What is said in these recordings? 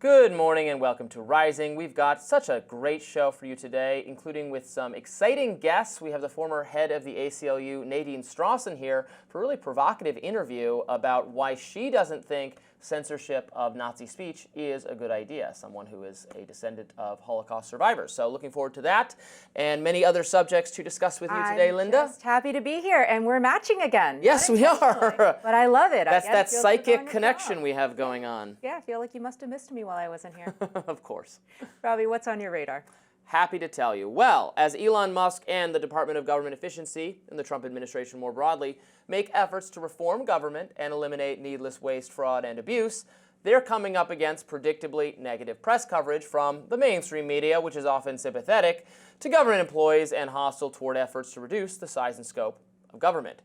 Good morning and welcome to Rising. We've got such a great show for you today, including with some exciting guests. We have the former head of the ACLU, Nadine Strossen, here for a really provocative interview about why she doesn't think censorship of Nazi speech is a good idea, someone who is a descendant of Holocaust survivors. So looking forward to that and many other subjects to discuss with you today, Linda. I'm just happy to be here, and we're matching again. Yes, we are. But I love it. That's that psychic connection we have going on. Yeah, I feel like you must have missed me while I wasn't here. Of course. Robby, what's on your radar? Happy to tell you. Well, as Elon Musk and the Department of Government Efficiency and the Trump administration more broadly make efforts to reform government and eliminate needless waste, fraud, and abuse, they're coming up against predictably negative press coverage from the mainstream media, which is often sympathetic to government employees and hostile toward efforts to reduce the size and scope of government.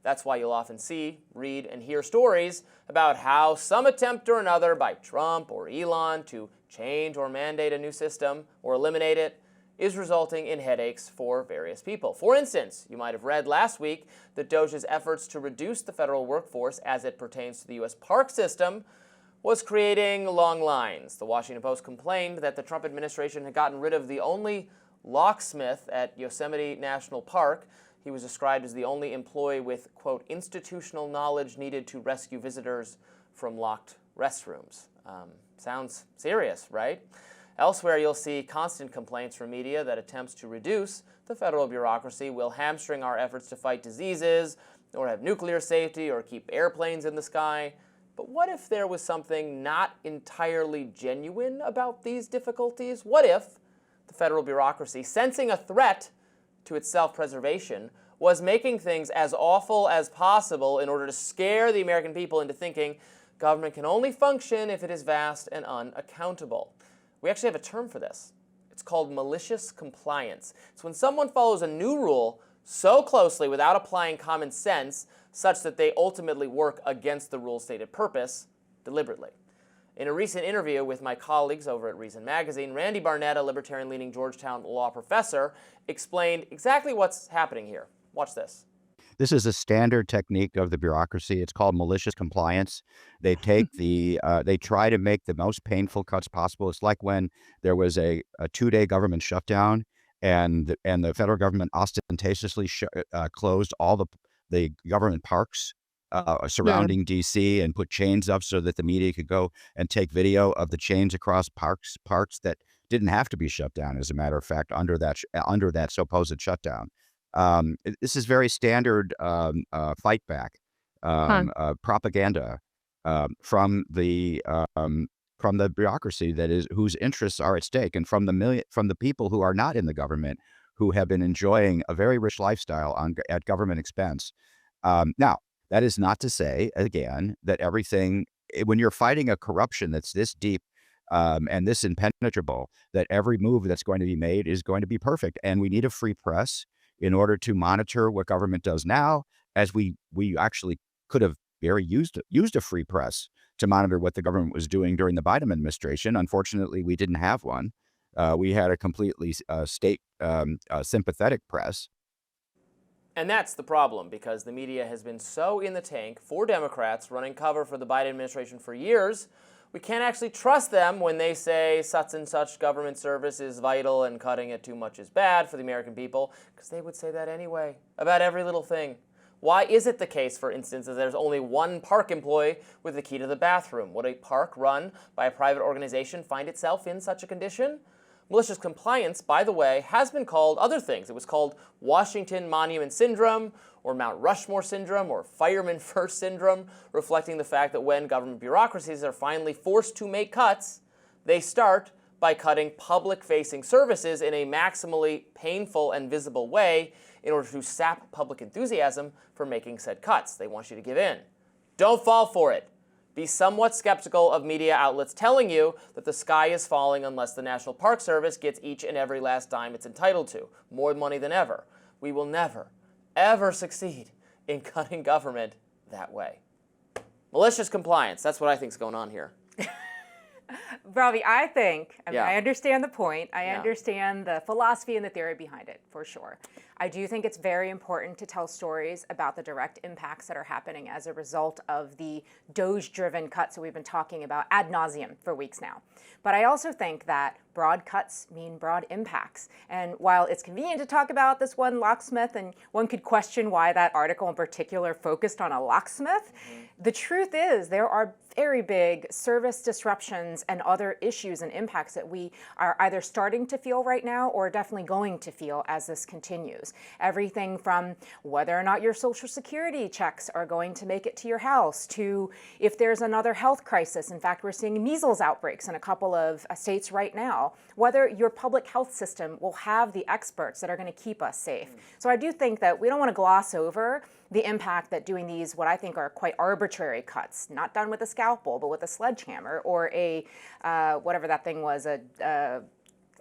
That's why you'll often see, read, and hear stories about how some attempt or another by Trump or Elon to change or mandate a new system or eliminate it is resulting in headaches for various people. For instance, you might have read last week that DOGE's efforts to reduce the federal workforce as it pertains to the U.S. park system was creating long lines. The Washington Post complained that the Trump administration had gotten rid of the only locksmith at Yosemite National Park. He was described as the only employee with, quote, institutional knowledge needed to rescue visitors from locked restrooms. Sounds serious, right? Elsewhere, you'll see constant complaints from media that attempts to reduce the federal bureaucracy will hamstring our efforts to fight diseases, or have nuclear safety, or keep airplanes in the sky. But what if there was something not entirely genuine about these difficulties? What if the federal bureaucracy, sensing a threat to its self-preservation, was making things as awful as possible in order to scare the American people into thinking government can only function if it is vast and unaccountable? We actually have a term for this. It's called malicious compliance. It's when someone follows a new rule so closely without applying common sense such that they ultimately work against the rule's stated purpose deliberately. In a recent interview with my colleagues over at Reason Magazine, Randy Barnett, a libertarian-leaning Georgetown law professor, explained exactly what's happening here. Watch this. This is a standard technique of the bureaucracy. It's called malicious compliance. They take they try to make the most painful cuts possible. It's like when there was a 2-day government shutdown and the federal government ostentatiously closed all the government parks surrounding DC and put chains up so that the media could go and take video of the chains across parks that didn't have to be shut down, as a matter of fact, under that supposed shutdown. This is very standard fight back propaganda from the bureaucracy whose interests are at stake, and from the people who are not in the government, who have been enjoying a very rich lifestyle at government expense. Now, that is not to say, again, that when you're fighting a corruption that's this deep and this impenetrable, that every move that's going to be made is going to be perfect. And we need a free press in order to monitor what government does now, as we actually could have used a free press to monitor what the government was doing during the Biden administration. Unfortunately, we didn't have one. We had a completely state sympathetic press. And that's the problem, because the media has been so in the tank for Democrats running cover for the Biden administration for years, we can't actually trust them when they say such and such government service is vital and cutting it too much is bad for the American people, because they would say that anyway about every little thing. Why is it the case, for instance, that there's only one park employee with the key to the bathroom? Would a park run by a private organization find itself in such a condition? Malicious compliance, by the way, has been called other things. It was called Washington Monument Syndrome, or Mount Rushmore Syndrome, or Fireman First Syndrome, reflecting the fact that when government bureaucracies are finally forced to make cuts, they start by cutting public-facing services in a maximally painful and visible way in order to sap public enthusiasm for making said cuts. They want you to give in. Don't fall for it. Be somewhat skeptical of media outlets telling you that the sky is falling unless the National Park Service gets each and every last dime it's entitled to, more money than ever. We will never, ever succeed in cutting government that way. Malicious compliance, that's what I think is going on here. Robby, I think, Yeah. I understand the point. I Yeah. understand the philosophy and the theory behind it, for sure. I do think it's very important to tell stories about the direct impacts that are happening as a result of the DOGE-driven cuts that we've been talking about ad nauseum for weeks now. But I also think that broad cuts mean broad impacts. And while it's convenient to talk about this one locksmith, and one could question why that article in particular focused on a locksmith, the truth is there are very big service disruptions and other issues and impacts that we are either starting to feel right now or definitely going to feel as this continues. Everything from whether or not your Social Security checks are going to make it to your house, to if there's another health crisis. In fact, we're seeing measles outbreaks in a couple of states right now, whether your public health system will have the experts that are going to keep us safe. So I do think that we don't want to gloss over the impact that doing these, what I think are quite arbitrary cuts, not done with a scalpel, but with a sledgehammer or a, whatever that thing was,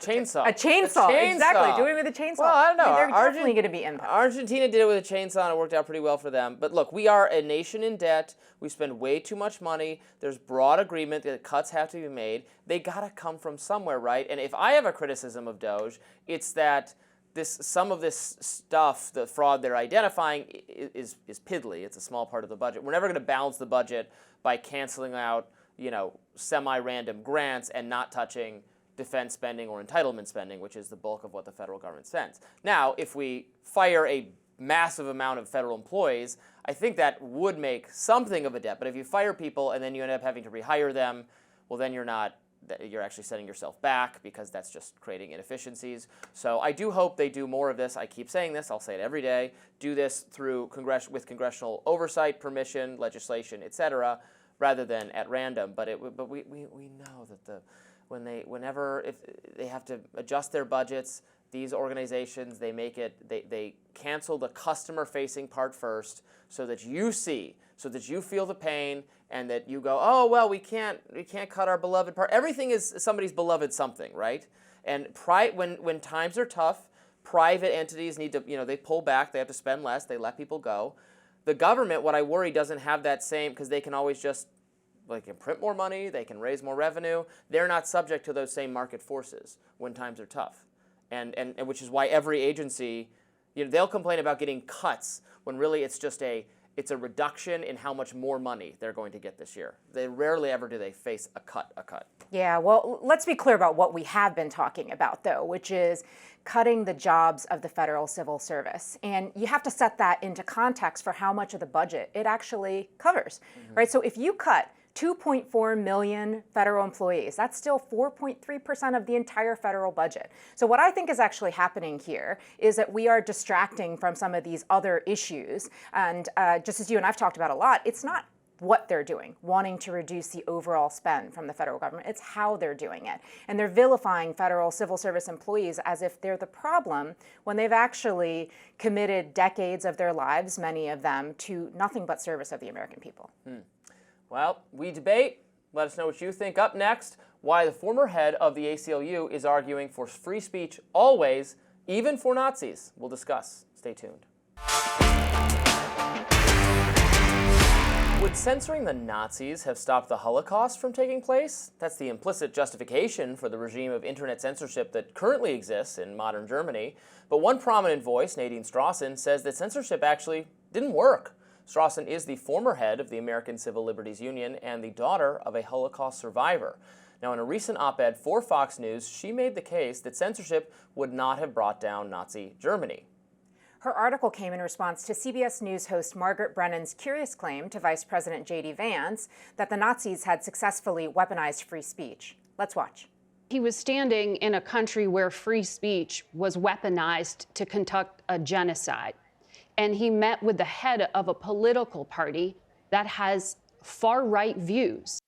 Chainsaw. A chainsaw, exactly. Doing it with a chainsaw. Well, I don't know. They're definitely going to be impacted. Argentina did it with a chainsaw and it worked out pretty well for them. But look, we are a nation in debt. We spend way too much money. There's broad agreement that cuts have to be made. They got to come from somewhere, right? And if I have a criticism of DOGE, it's that some of this stuff, the fraud they're identifying, is piddly. It's a small part of the budget. We're never going to balance the budget by canceling out, semi-random grants and not touching defense spending or entitlement spending, which is the bulk of what the federal government spends. Now, if we fire a massive amount of federal employees, I think that would make something of a dent. But if you fire people and then you end up having to rehire them, well, then you're actually setting yourself back because that's just creating inefficiencies. So I do hope they do more of this. I keep saying this. I'll say it every day. Do this through with congressional oversight, permission, legislation, etc., rather than at random. But we know that if they have to adjust their budgets, these organizations, they cancel the customer-facing part first so that you feel the pain and that you go, oh, well, we can't cut our beloved part. Everything is somebody's beloved something, right? And when times are tough, private entities need to, they pull back, they have to spend less, they let people go. The government, what I worry, doesn't have that same, because they can always just, they can print more money, they can raise more revenue. They're not subject to those same market forces when times are tough. And which is why every agency, they'll complain about getting cuts when really it's a reduction in how much more money they're going to get this year. They rarely ever do they face a cut. Yeah, well, let's be clear about what we have been talking about, though, which is cutting the jobs of the federal civil service. And you have to set that into context for how much of the budget it actually covers, right? So if you cut 2.4 million federal employees. That's still 4.3% of the entire federal budget. So what I think is actually happening here is that we are distracting from some of these other issues. And just as you and I've talked about a lot, it's not what they're doing, wanting to reduce the overall spend from the federal government. It's how they're doing it. And they're vilifying federal civil service employees as if they're the problem when they've actually committed decades of their lives, many of them, to nothing but service of the American people. Well, we debate. Let us know what you think. Up next, why the former head of the ACLU is arguing for free speech always, even for Nazis. We'll discuss. Stay tuned. Would censoring the Nazis have stopped the Holocaust from taking place? That's the implicit justification for the regime of internet censorship that currently exists in modern Germany. But one prominent voice, Nadine Strossen, says that censorship actually didn't work. Strossen is the former head of the American Civil Liberties Union and the daughter of a Holocaust survivor. Now, in a recent op-ed for Fox News, she made the case that censorship would not have brought down Nazi Germany. Her article came in response to CBS News host Margaret Brennan's curious claim to Vice President J.D. Vance that the Nazis had successfully weaponized free speech. Let's watch. He was standing in a country where free speech was weaponized to conduct a genocide. And he met with the head of a political party that has far-right views.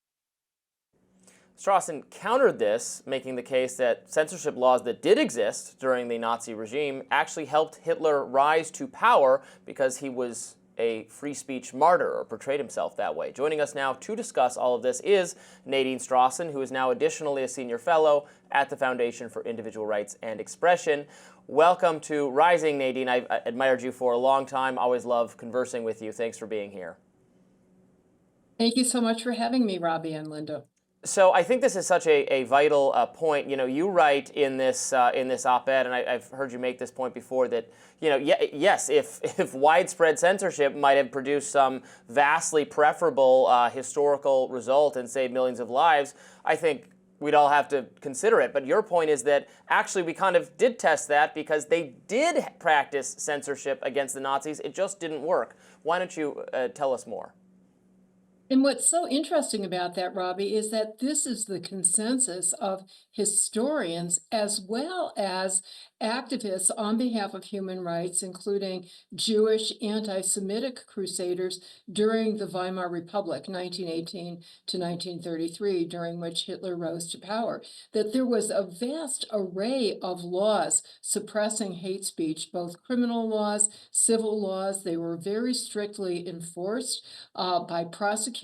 Strossen countered this, making the case that censorship laws that did exist during the Nazi regime actually helped Hitler rise to power because he was a free speech martyr, or portrayed himself that way. Joining us now to discuss all of this is Nadine Strossen, who is now additionally a senior fellow at the Foundation for Individual Rights and Expression. Welcome to Rising, Nadine. I've admired you for a long time. Always love conversing with you. Thanks for being here. Thank you so much for having me, Robby and Linda. So I think this is such a vital point. You know, you write in this op-ed, and I've heard you make this point before, that, you know, yes, if widespread censorship might have produced some vastly preferable historical result and saved millions of lives, I think we'd all have to consider it. But your point is that actually we kind of did test that because they did practice censorship against the Nazis. It just didn't work. Why don't you tell us more? And what's so interesting about that, Robby, is that this is the consensus of historians as well as activists on behalf of human rights, including Jewish anti-Semitic crusaders during the Weimar Republic, 1918 to 1933, during which Hitler rose to power, that there was a vast array of laws suppressing hate speech, both criminal laws, civil laws. They were very strictly enforced by prosecutors,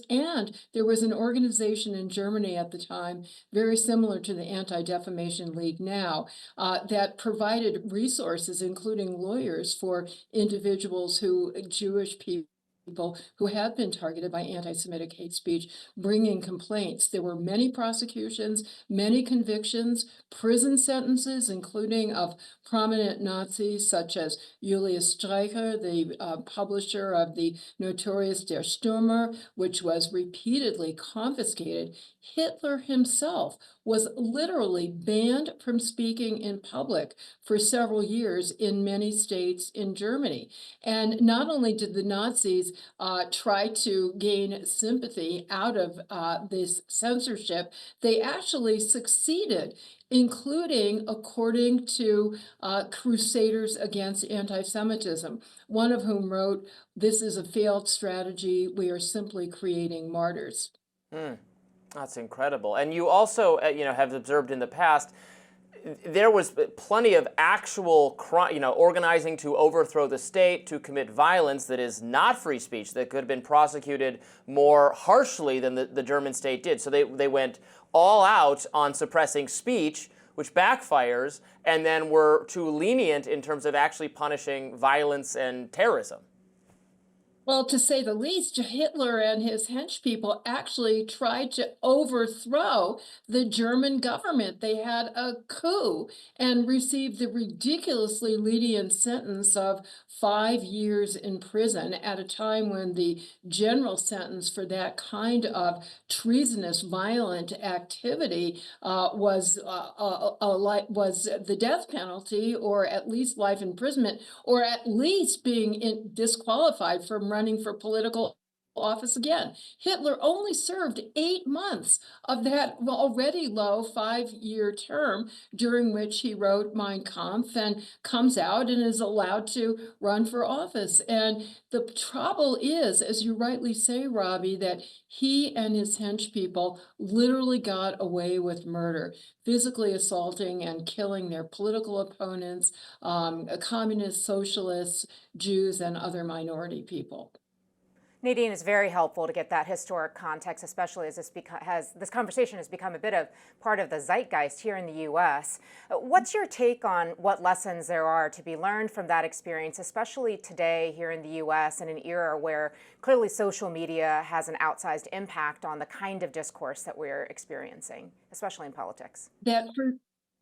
and there was an organization in Germany at the time, very similar to the Anti-Defamation League now, that provided resources, including lawyers for individuals Jewish people who have been targeted by anti-Semitic hate speech, bringing complaints. There were many prosecutions, many convictions, prison sentences, including of prominent Nazis such as Julius Streicher, the publisher of the notorious Der Stürmer, which was repeatedly confiscated. Hitler himself was literally banned from speaking in public for several years in many states in Germany. And not only did the Nazis try to gain sympathy out of this censorship, they actually succeeded, including, according to crusaders against anti-Semitism, one of whom wrote, "This is a failed strategy. We are simply creating martyrs." That's incredible. And you also, you know, have observed in the past, there was plenty of actual crime, you know, organizing to overthrow the state, to commit violence that is not free speech, that could have been prosecuted more harshly than the German state did. So they went all out on suppressing speech, which backfires, and then were too lenient in terms of actually punishing violence and terrorism. Well, to say the least, Hitler and his hench people actually tried to overthrow the German government. They had a coup and received the ridiculously lenient sentence of 5 years in prison at a time when the general sentence for that kind of treasonous, violent activity was the death penalty, or at least life imprisonment, or at least being disqualified from running for political office again. Hitler only served 8 months of that already low 5-year term, during which he wrote Mein Kampf and comes out and is allowed to run for office. And the trouble is, as you rightly say, Robby, that he and his hench people literally got away with murder, physically assaulting and killing their political opponents, communists, socialists, Jews, and other minority people. Nadine, is very helpful to get that historic context, especially as this conversation has become a bit of part of the zeitgeist here in the U.S. What's your take on what lessons there are to be learned from that experience, especially today here in the U.S. in an era where clearly social media has an outsized impact on the kind of discourse that we're experiencing, especially in politics?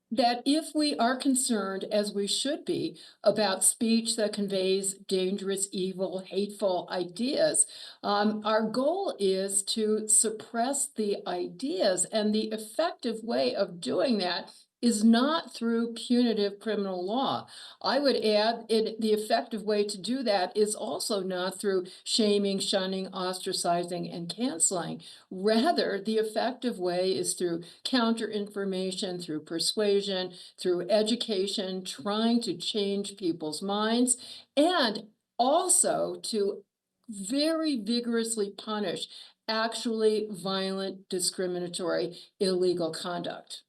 That if we are concerned, as we should be, about speech that conveys dangerous, evil, hateful ideas, our goal is to suppress the ideas. And the effective way of doing that is not through punitive criminal law. I would add the effective way to do that is also not through shaming, shunning, ostracizing, and canceling. Rather, the effective way is through counter-information, through persuasion, through education, trying to change people's minds, and also to very vigorously punish actually violent, discriminatory, illegal conduct.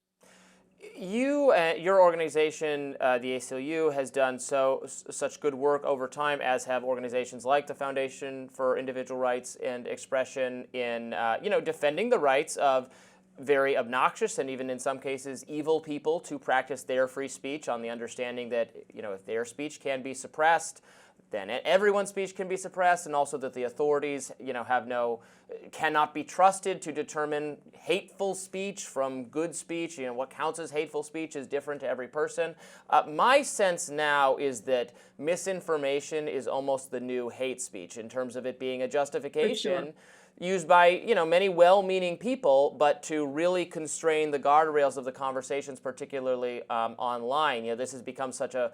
Your organization, the ACLU, has done such good work over time, as have organizations like the Foundation for Individual Rights and Expression, in defending the rights of very obnoxious and even in some cases evil people to practice their free speech, on the understanding that if their speech can be suppressed, then everyone's speech can be suppressed, and also that the authorities, cannot be trusted to determine hateful speech from good speech. What counts as hateful speech is different to every person. My sense now is that misinformation is almost the new hate speech in terms of it being a justification used by many well-meaning people, but to really constrain the guardrails of the conversations, particularly online. This has become such a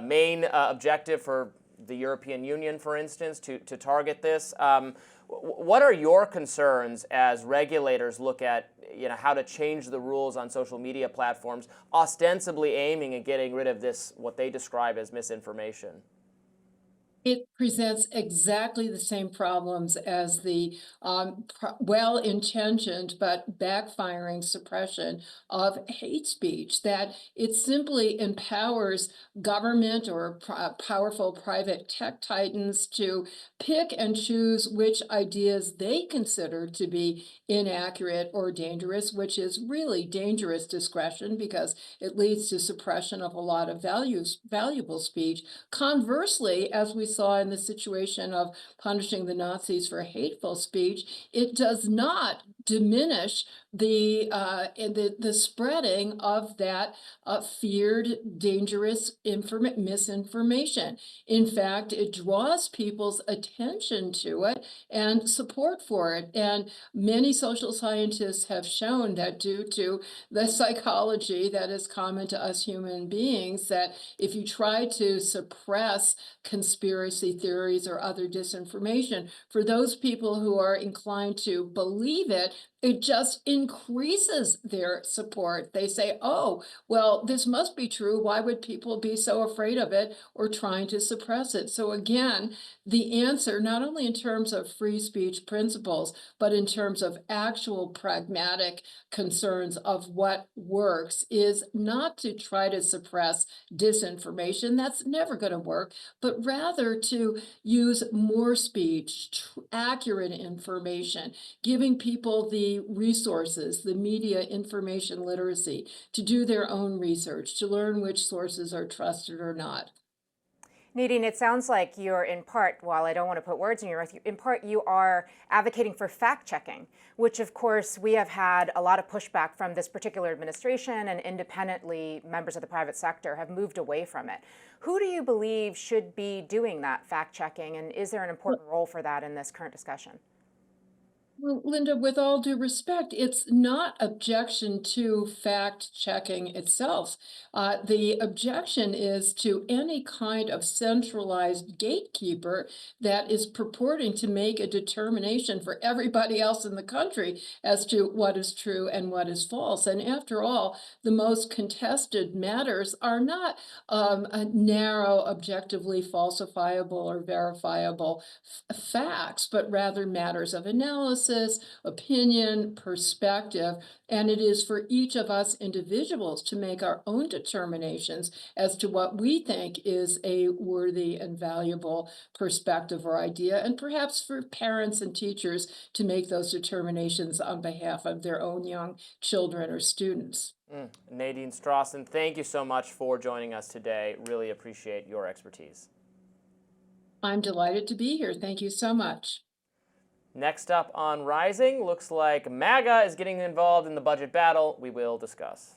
main objective for the European Union, for instance, to target this. What are your concerns as regulators look at how to change the rules on social media platforms, ostensibly aiming at getting rid of this, what they describe as misinformation? It presents exactly the same problems as the well-intentioned but backfiring suppression of hate speech, that it simply empowers government or powerful private tech titans to pick and choose which ideas they consider to be inaccurate or dangerous, which is really dangerous discretion because it leads to suppression of a lot of valuable speech. Conversely, as we saw in the situation of punishing the Nazis for hateful speech, it does not diminish the spreading of that feared, dangerous misinformation. In fact, it draws people's attention to it and support for it. And many social scientists have shown that due to the psychology that is common to us human beings, that if you try to suppress conspiracy theories or other disinformation, for those people who are inclined to believe it, it just increases their support. They say, oh, well, this must be true. Why would people be so afraid of it or trying to suppress it? So again, the answer, not only in terms of free speech principles, but in terms of actual pragmatic concerns of what works, is not to try to suppress disinformation. That's never going to work, but rather to use more speech, accurate information, giving people the resources, the media information literacy, to do their own research, to learn which sources are trusted or not. Nadine, it sounds like you're in part, while I don't want to put words in your mouth, in part you are advocating for fact-checking, which of course we have had a lot of pushback from this particular administration, and independently members of the private sector have moved away from it. Who do you believe should be doing that fact-checking, and is there an important role for that in this current discussion? Well, Linda, with all due respect, it's not objection to fact-checking itself. The objection is to any kind of centralized gatekeeper that is purporting to make a determination for everybody else in the country as to what is true and what is false. And after all, the most contested matters are not narrow, objectively falsifiable or verifiable facts, but rather matters of analysis, opinion, perspective, and it is for each of us individuals to make our own determinations as to what we think is a worthy and valuable perspective or idea, and perhaps for parents and teachers to make those determinations on behalf of their own young children or students. Nadine Strossen, thank you so much for joining us today. Really appreciate your expertise. I'm delighted to be here. Thank you so much. Next up on Rising, looks like MAGA is getting involved in the budget battle. We will discuss.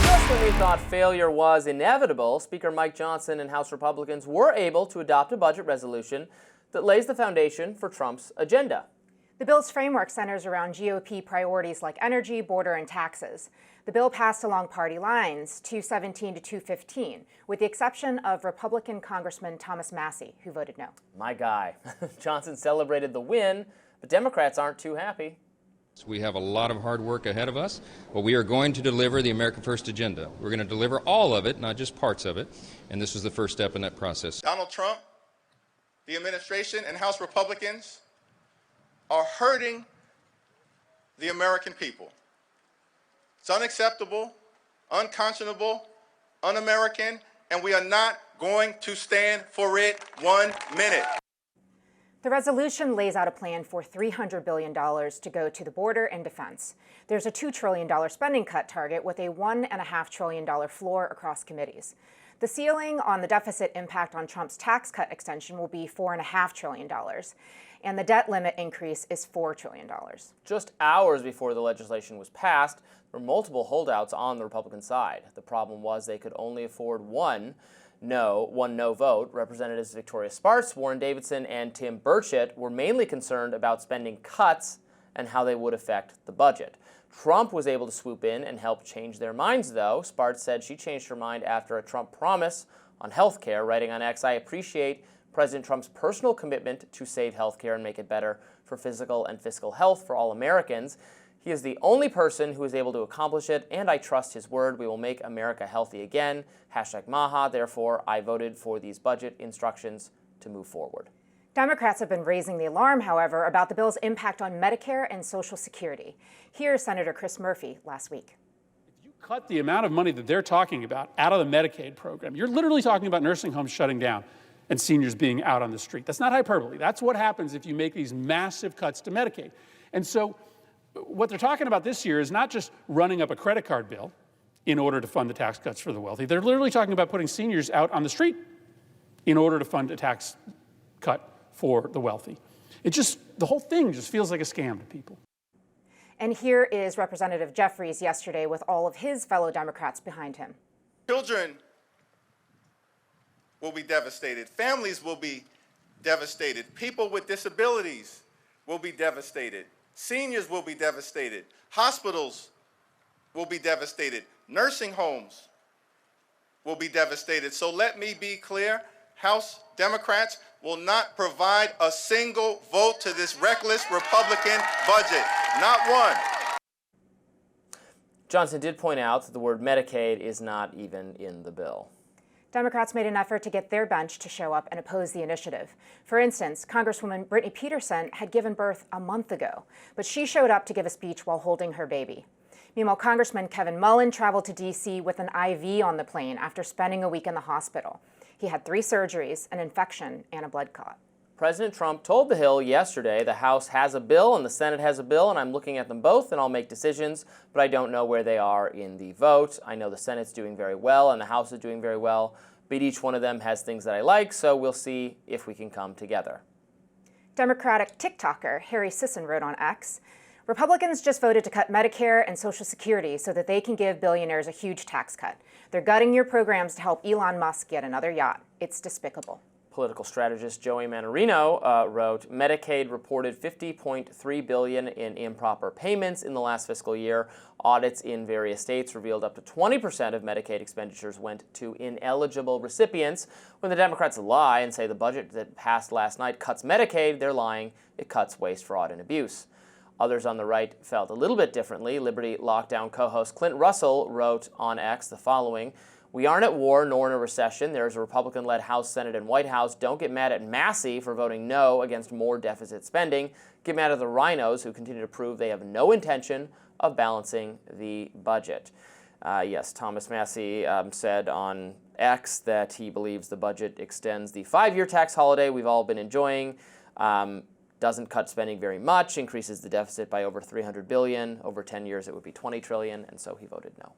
Just when we thought failure was inevitable, Speaker Mike Johnson and House Republicans were able to adopt a budget resolution that lays the foundation for Trump's agenda. The bill's framework centers around GOP priorities like energy, border, and taxes. The bill passed along party lines, 217 to 215, with the exception of Republican Congressman Thomas Massie, who voted no. My guy. Johnson celebrated the win, but Democrats aren't too happy. We have a lot of hard work ahead of us, but we are going to deliver the America First agenda. We're going to deliver all of it, not just parts of it, and this was the first step in that process. Donald Trump, the administration, and House Republicans are hurting the American people. It's unacceptable, unconscionable, un-American, and we are not going to stand for it 1 minute. The resolution lays out a plan for $300 billion to go to the border and defense. There's a $2 trillion spending cut target with a $1.5 trillion floor across committees. The ceiling on the deficit impact on Trump's tax cut extension will be $4.5 trillion, and the debt limit increase is $4 trillion. Just hours before the legislation was passed, there were multiple holdouts on the Republican side. The problem was they could only afford one no vote. Representatives Victoria Spartz, Warren Davidson, and Tim Burchett were mainly concerned about spending cuts and how they would affect the budget. Trump was able to swoop in and help change their minds, though. Spartz said she changed her mind after a Trump promise on health care, writing on X, "I appreciate President Trump's personal commitment to save health care and make it better for physical and fiscal health for all Americans. He is the only person who is able to accomplish it, and I trust his word. We will make America healthy again. #Maha. Therefore, I voted for these budget instructions to move forward." Democrats have been raising the alarm, however, about the bill's impact on Medicare and Social Security. Here's Senator Chris Murphy last week. If you cut the amount of money that they're talking about out of the Medicaid program, you're literally talking about nursing homes shutting down and seniors being out on the street. That's not hyperbole. That's what happens if you make these massive cuts to Medicaid. And so what they're talking about this year is not just running up a credit card bill in order to fund the tax cuts for the wealthy. They're literally talking about putting seniors out on the street in order to fund a tax cut for the wealthy. The whole thing just feels like a scam to people. And here is Representative Jeffries yesterday with all of his fellow Democrats behind him. Children will be devastated. Families will be devastated. People with disabilities will be devastated. Seniors will be devastated. Hospitals will be devastated. Nursing homes will be devastated. So let me be clear, House Democrats will not provide a single vote to this reckless Republican budget. Not one. Johnson did point out that the word Medicaid is not even in the bill. Democrats made an effort to get their bench to show up and oppose the initiative. For instance, Congresswoman Brittany Peterson had given birth a month ago, but she showed up to give a speech while holding her baby. Meanwhile, Congressman Kevin Mullen traveled to D.C. with an IV on the plane after spending a week in the hospital. He had 3 surgeries, an infection, and a blood clot. President Trump told the Hill yesterday the House has a bill and the Senate has a bill, and I'm looking at them both and I'll make decisions, but I don't know where they are in the vote. I know the Senate's doing very well and the House is doing very well, but each one of them has things that I like, so we'll see if we can come together. Democratic TikToker Harry Sisson wrote on X, Republicans just voted to cut Medicare and Social Security so that they can give billionaires a huge tax cut. They're gutting your programs to help Elon Musk get another yacht. It's despicable. Political strategist Joey Manarino wrote, Medicaid reported $50.3 billion in improper payments in the last fiscal year. Audits in various states revealed up to 20% of Medicaid expenditures went to ineligible recipients. When the Democrats lie and say the budget that passed last night cuts Medicaid, they're lying. It cuts waste, fraud, and abuse. Others on the right felt a little bit differently. Liberty Lockdown co-host Clint Russell wrote on X the following, we aren't at war nor in a recession. There's a Republican-led House, Senate, and White House. Don't get mad at Massey for voting no against more deficit spending. Get mad at the rhinos who continue to prove they have no intention of balancing the budget. Yes, Thomas Massey said on X that he believes the budget extends the 5-year tax holiday we've all been enjoying, doesn't cut spending very much, increases the deficit by over $300 billion. Over 10 years, it would be $20 trillion, and so he voted no.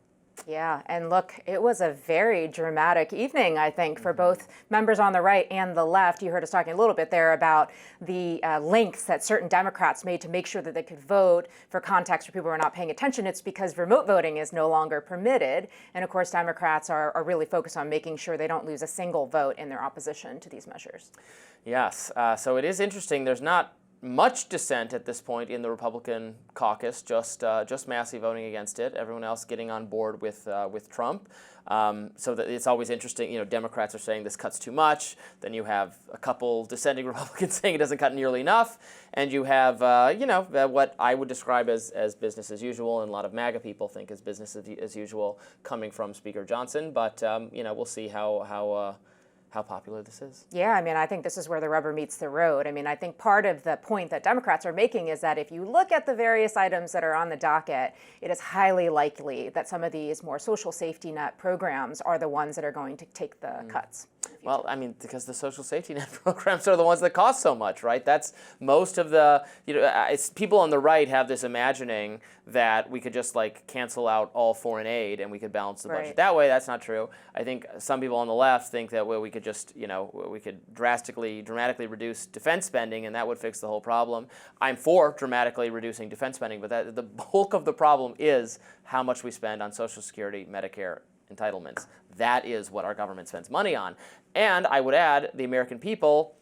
Yeah, and look, it was a very dramatic evening, I think, for both members on the right and the left. You heard us talking a little bit there about the lengths that certain Democrats made to make sure that they could vote. For context, for people who are not paying attention, it's because remote voting is no longer permitted. And of course, Democrats are really focused on making sure they don't lose a single vote in their opposition to these measures. Yes, so it is interesting. There's not much dissent at this point in the Republican caucus, just Massey voting against it, everyone else getting on board with Trump. So that it's always interesting, you know, Democrats are saying this cuts too much, then you have a couple dissenting Republicans saying it doesn't cut nearly enough, and you have, what I would describe as business as usual, and a lot of MAGA people think is business as usual coming from Speaker Johnson, but, we'll see how how popular this is. Yeah, I mean, I think this is where the rubber meets the road. I mean, I think part of the point that Democrats are making is that if you look at the various items that are on the docket, it is highly likely that some of these more social safety net programs are the ones that are going to take the cuts. Well, I mean, because the social safety net programs are the ones that cost so much, right? That's most of the, it's, people on the right have this imagining that we could just like cancel out all foreign aid and we could balance the budget that way. That's not true. I think some people on the left think that we could just, we could dramatically reduce defense spending and that would fix the whole problem. I'm for dramatically reducing defense spending, but the bulk of the problem is how much we spend on Social Security, Medicare, entitlements. That is what our government spends money on. And I would add, the American people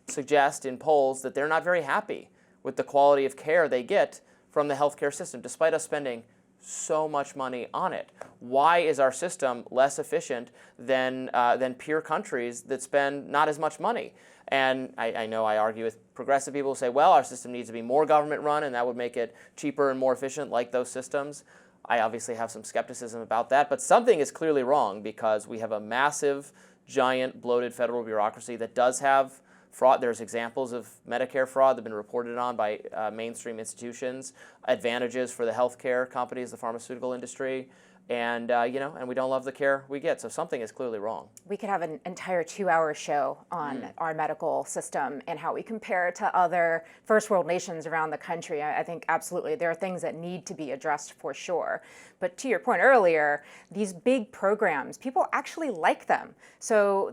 suggest in polls that they're not very happy with the quality of care they get from the healthcare system, despite us spending so much money on it. Why is our system less efficient than peer countries that spend not as much money? And I know I argue with progressive people who say, well, our system needs to be more government run and that would make it cheaper and more efficient like those systems. I obviously have some skepticism about that, but something is clearly wrong because we have a massive, giant, bloated federal bureaucracy that does have fraud. There's examples of Medicare fraud that have been reported on by mainstream institutions, advantages for the healthcare companies, the pharmaceutical industry, and and we don't love the care we get. So something is clearly wrong. We could have an entire 2-hour show on our medical system and how we compare it to other first world nations around the country. I think absolutely there are things that need to be addressed for sure. But to your point earlier, these big programs, people actually like them. So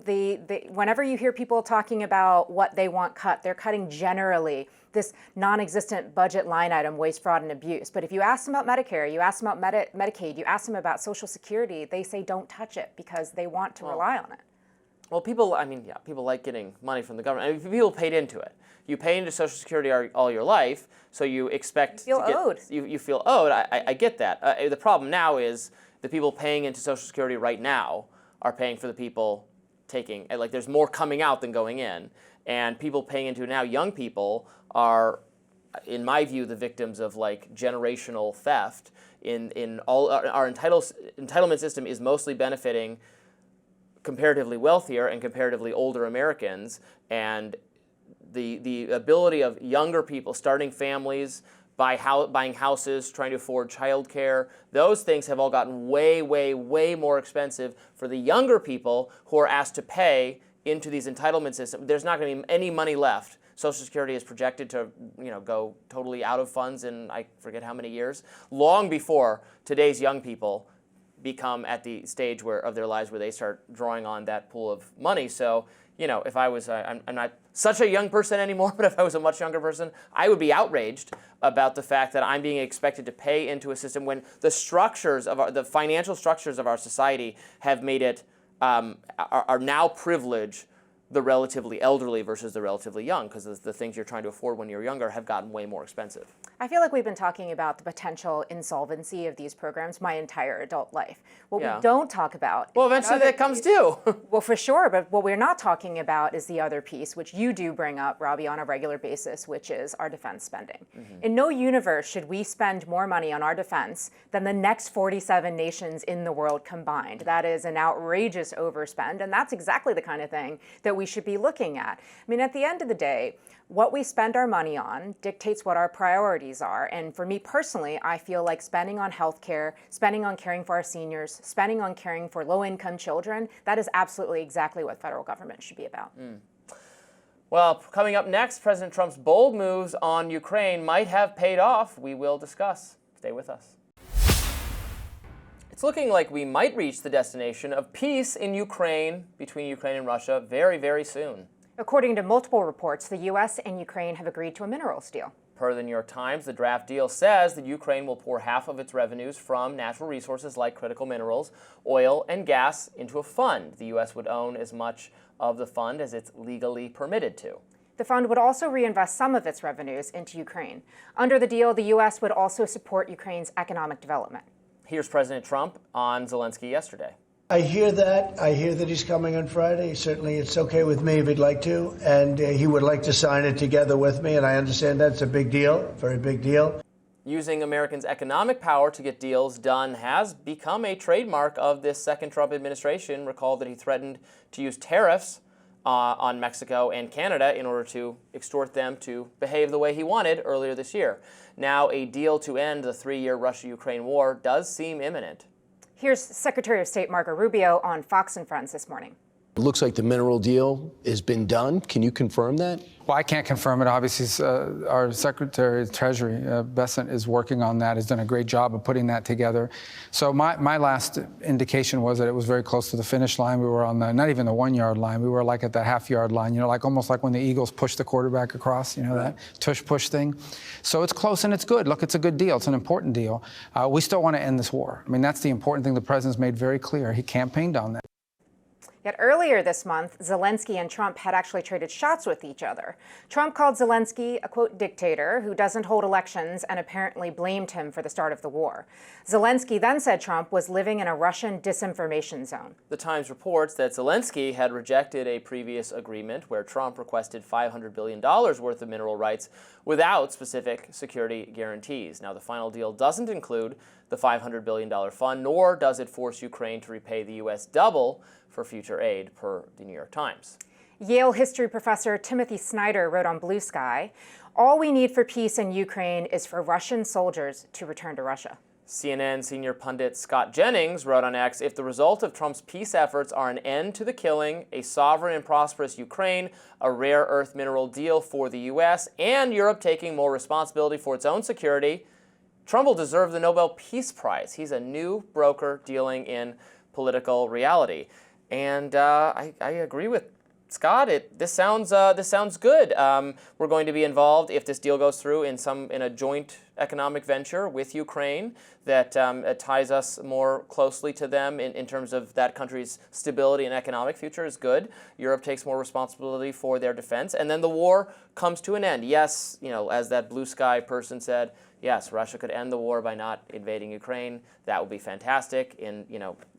whenever you hear people talking about what they want cut, they're cutting generally this non-existent budget line item, waste, fraud, and abuse. But if you ask them about Medicare, you ask them about Medicaid, you ask them about Social Security, they say don't touch it because they want to rely on it. Well, people like getting money from the government. I mean, people paid into it. You pay into Social Security all your life, so you expect you feel owed. You feel owed. I get that. The problem now is the people paying into Social Security right now are paying for the people taking. Like there's more coming out than going in. And people paying into it now, young people, are, in my view, the victims of like generational theft. In all our entitlement system is mostly benefiting comparatively wealthier and comparatively older Americans, and the ability of younger people starting families, buying houses, trying to afford childcare, those things have all gotten way, way, way more expensive for the younger people who are asked to pay into these entitlement systems. There's not going to be any money left. Social Security is projected to, go totally out of funds in I forget how many years, long before today's young people become at the stage of their lives where they start drawing on that pool of money. So, if I was, I'm not such a young person anymore, but if I was a much younger person, I would be outraged about the fact that I'm being expected to pay into a system when the structures of the financial structures of our society have made it are now privilege the relatively elderly versus the relatively young, because the things you're trying to afford when you're younger have gotten way more expensive. I feel like we've been talking about the potential insolvency of these programs my entire adult life. What we don't talk about... Well, eventually that comes due. Well, for sure, but what we're not talking about is the other piece, which you do bring up, Robby, on a regular basis, which is our defense spending. Mm-hmm. In no universe should we spend more money on our defense than the next 47 nations in the world combined. That is an outrageous overspend, and that's exactly the kind of thing that we should be looking at. I mean, at the end of the day, what we spend our money on dictates what our priorities are. And for me personally, I feel like spending on healthcare, spending on caring for our seniors, spending on caring for low-income children, that is absolutely exactly what federal government should be about. Well, coming up next, President Trump's bold moves on Ukraine might have paid off. We will discuss. Stay with us. It's looking like we might reach the destination of peace in Ukraine, between Ukraine and Russia, very, very soon. According to multiple reports, the U.S. and Ukraine have agreed to a minerals deal. Per the New York Times, the draft deal says that Ukraine will pour half of its revenues from natural resources like critical minerals, oil, and gas into a fund. The U.S. would own as much of the fund as it's legally permitted to. The fund would also reinvest some of its revenues into Ukraine. Under the deal, the U.S. would also support Ukraine's economic development. Here's President Trump on Zelensky yesterday. I hear that. I hear that he's coming on Friday. Certainly, it's okay with me if he'd like to. And he would like to sign it together with me. And I understand that's a big deal, very big deal. Using Americans' economic power to get deals done has become a trademark of this second Trump administration. Recall that he threatened to use tariffs on Mexico and Canada in order to extort them to behave the way he wanted earlier this year. Now, a deal to end the 3-year Russia-Ukraine war does seem imminent. Here's Secretary of State Marco Rubio on Fox and Friends this morning. It looks like the mineral deal has been done. Can you confirm that? Well, I can't confirm it. Obviously, our Secretary of Treasury, Bessent, is working on that, has done a great job of putting that together. So my last indication was that it was very close to the finish line. We were on the, not even the 1-yard line. We were like at the half-yard line, like almost like when the Eagles push the quarterback across, that tush-push thing. So it's close and it's good. Look, it's a good deal. It's an important deal. We still want to end this war. I mean, that's the important thing the president's made very clear. He campaigned on that. Yet earlier this month, Zelensky and Trump had actually traded shots with each other. Trump called Zelensky a, quote, dictator who doesn't hold elections and apparently blamed him for the start of the war. Zelensky then said Trump was living in a Russian disinformation zone. The Times reports that Zelensky had rejected a previous agreement where Trump requested $500 billion worth of mineral rights without specific security guarantees. Now, the final deal doesn't include the $500 billion fund, nor does it force Ukraine to repay the U.S. double for future aid, per the New York Times. Yale history professor Timothy Snyder wrote on Blue Sky, "All we need for peace in Ukraine is for Russian soldiers to return to Russia." CNN senior pundit Scott Jennings wrote on X, "If the result of Trump's peace efforts are an end to the killing, a sovereign and prosperous Ukraine, a rare earth mineral deal for the U.S., and Europe taking more responsibility for its own security, Trump will deserve the Nobel Peace Prize. He's a new broker dealing in political reality." And I agree with Scott. This sounds good. We're going to be involved, if this deal goes through, in a joint economic venture with Ukraine that ties us more closely to them in terms of that country's stability and economic future is good. Europe takes more responsibility for their defense, and then the war comes to an end. Yes, as that Blue Sky person said, yes, Russia could end the war by not invading Ukraine. That would be fantastic. In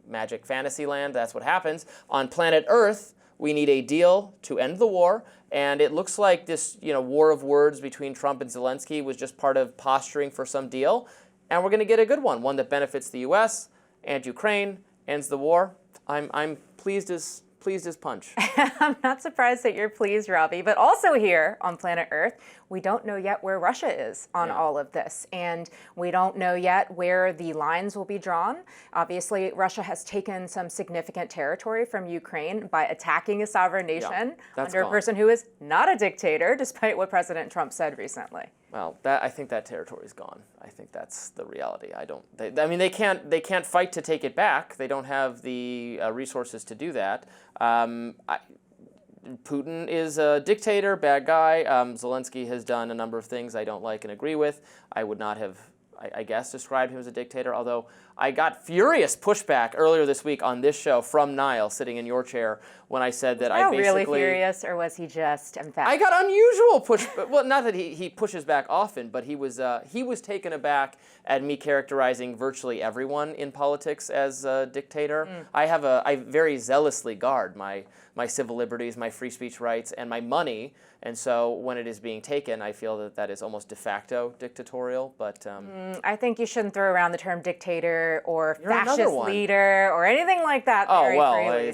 magic fantasy land, that's what happens. On planet Earth, we need a deal to end the war, and it looks like this war of words between Trump and Zelensky was just part of posturing for some deal, and we're going to get a good one that benefits the U.S. and Ukraine, ends the war. I'm pleased as punch. I'm not surprised that you're pleased, Robby, but also here on planet Earth, we don't know yet where Russia is on all of this, and we don't know yet where the lines will be drawn. Obviously, Russia has taken some significant territory from Ukraine by attacking a sovereign nation under a person who is not a dictator, despite what President Trump said recently. Well, I think that territory is gone. I think that's the reality. They can't fight to take it back. They don't have the resources to do that. Putin is a dictator, bad guy. Zelensky has done a number of things I don't like and agree with. I would not have, I guess, described him as a dictator, although I got furious pushback earlier this week on this show from Niall, sitting in your chair, when I said that I basically... really furious, or was he just emphatic? I got unusual push... Well, not that he pushes back often, but he was taken aback at me characterizing virtually everyone in politics as a dictator. I very zealously guard my civil liberties, my free speech rights, and my money. And so when it is being taken, I feel that is almost de facto dictatorial. But I think you shouldn't throw around the term dictator or fascist leader or anything like that very freely.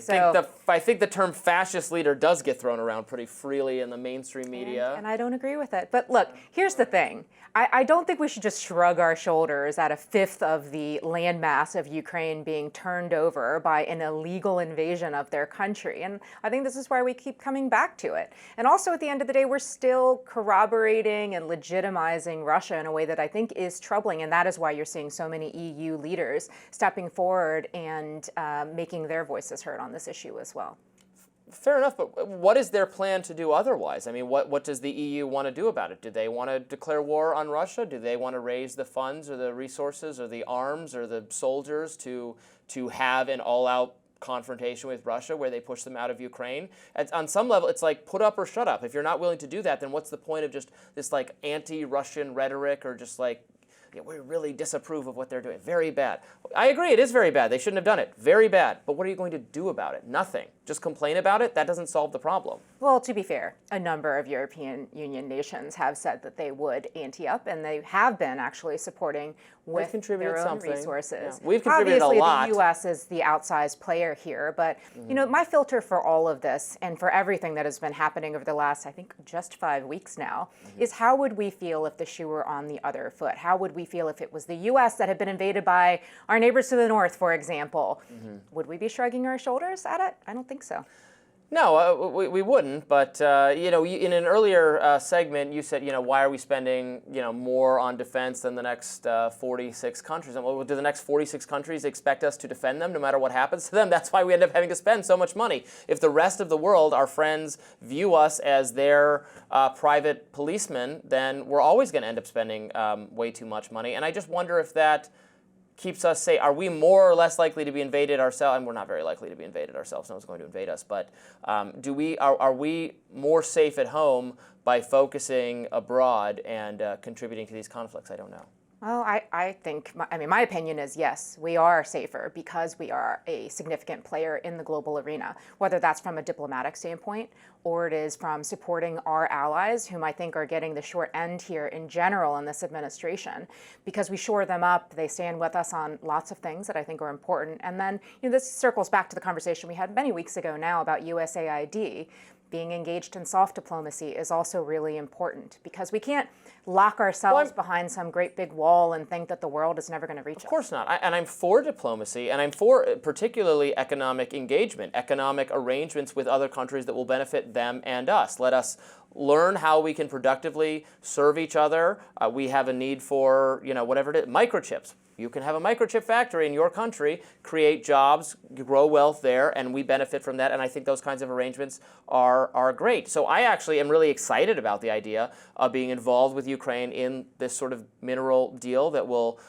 I think the term fascist leader does get thrown around pretty freely in the mainstream media. And I don't agree with it. But look, here's the thing. I don't think we should just shrug our shoulders at a fifth of the landmass of Ukraine being turned over by an illegal invasion of their country. And I think this is why we keep coming back to it. And also, at the end of the day, we're still corroborating and legitimizing Russia in a way that I think is troubling. And that is why you're seeing so many EU leaders stepping forward and making their voices heard on this issue as well. Fair enough, but what is their plan to do otherwise? I mean, what does the EU want to do about it? Do they want to declare war on Russia? Do they want to raise the funds or the resources or the arms or the soldiers to have an all-out confrontation with Russia where they push them out of Ukraine? On some level, it's like put up or shut up. If you're not willing to do that, then what's the point of just this like anti-Russian rhetoric or just like Yeah, we really disapprove of what they're doing. Very bad. I agree, it is very bad. They shouldn't have done it. Very bad. But what are you going to do about it? Nothing. Just complain about it? That doesn't solve the problem. Well, to be fair, a number of European Union nations have said that they would ante up, and they have been actually supporting with their own resources. Yeah. We've contributed Obviously, a lot. the U.S. is the outsized player here, but you know, my filter for all of this and for everything that has been happening over the last, I think, just 5 weeks now, is how would we feel if the shoe were on the other foot? How would we feel if it was the U.S. that had been invaded by our neighbors to the north, for example? Would we be shrugging our shoulders at it? I don't think so. No, we wouldn't. But you know, in an earlier segment, you said, you know, why are we spending, you know, more on defense than the next 46 countries? And well, do the next 46 countries expect us to defend them no matter what happens to them? That's why we end up having to spend so much money. If the rest of the world, our friends, view us as their private policemen, then we're always going to end up spending way too much money. And I just wonder if that keeps us safe. Are we more or less likely to be invaded ourselves? And we're not very likely to be invaded ourselves. No one's going to invade us. But are we more safe at home by focusing abroad and contributing to these conflicts? I don't know. Well, I think, my opinion is yes, we are safer because we are a significant player in the global arena, whether that's from a diplomatic standpoint or it is from supporting our allies, whom I think are getting the short end here in general in this administration, because we shore them up. They stand with us on lots of things that I think are important. And then, you know, this circles back to the conversation we had many weeks ago now about USAID. Being engaged in soft diplomacy is also really important because we can't lock ourselves behind some great big wall and think that the world is never going to reach us. Of course not. And I'm for diplomacy, and I'm for particularly economic engagement, economic arrangements with other countries that will benefit them and us. Let us learn how we can productively serve each other. We have a need for, you know, whatever it is, microchips. You can have a microchip factory in your country, create jobs, grow wealth there, and we benefit from that. And I think those kinds of arrangements are great. So I actually am really excited about the idea of being involved with Ukraine in this sort of mineral deal that will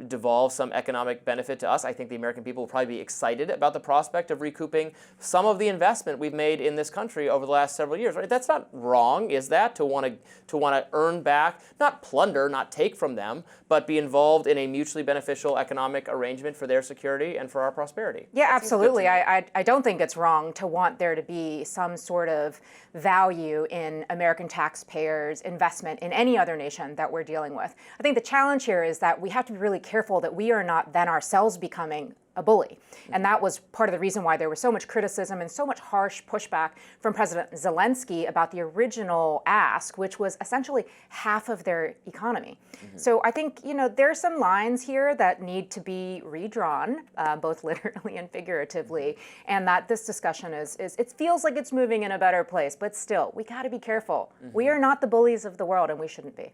devolve some economic benefit to us. I think the American people will probably be excited about the prospect of recouping some of the investment we've made in this country over the last several years. Right? That's not wrong, is that? To want to earn back, not plunder, not take from them, but be involved in a mutually beneficial economic arrangement for their security and for our prosperity. Yeah, absolutely. I don't think it's wrong to want there to be some sort of value in American taxpayers' investment in any other nation that we're dealing with. I think the challenge here is that we have to be really careful that we are not then ourselves becoming a bully. And that was part of the reason why there was so much criticism and so much harsh pushback from President Zelensky about the original ask, which was essentially half of their economy. So I think, you know, there's some lines here that need to be redrawn, both literally and figuratively, and that this discussion it feels like it's moving in a better place, but still, we got to be careful. We are not the bullies of the world, and we shouldn't be.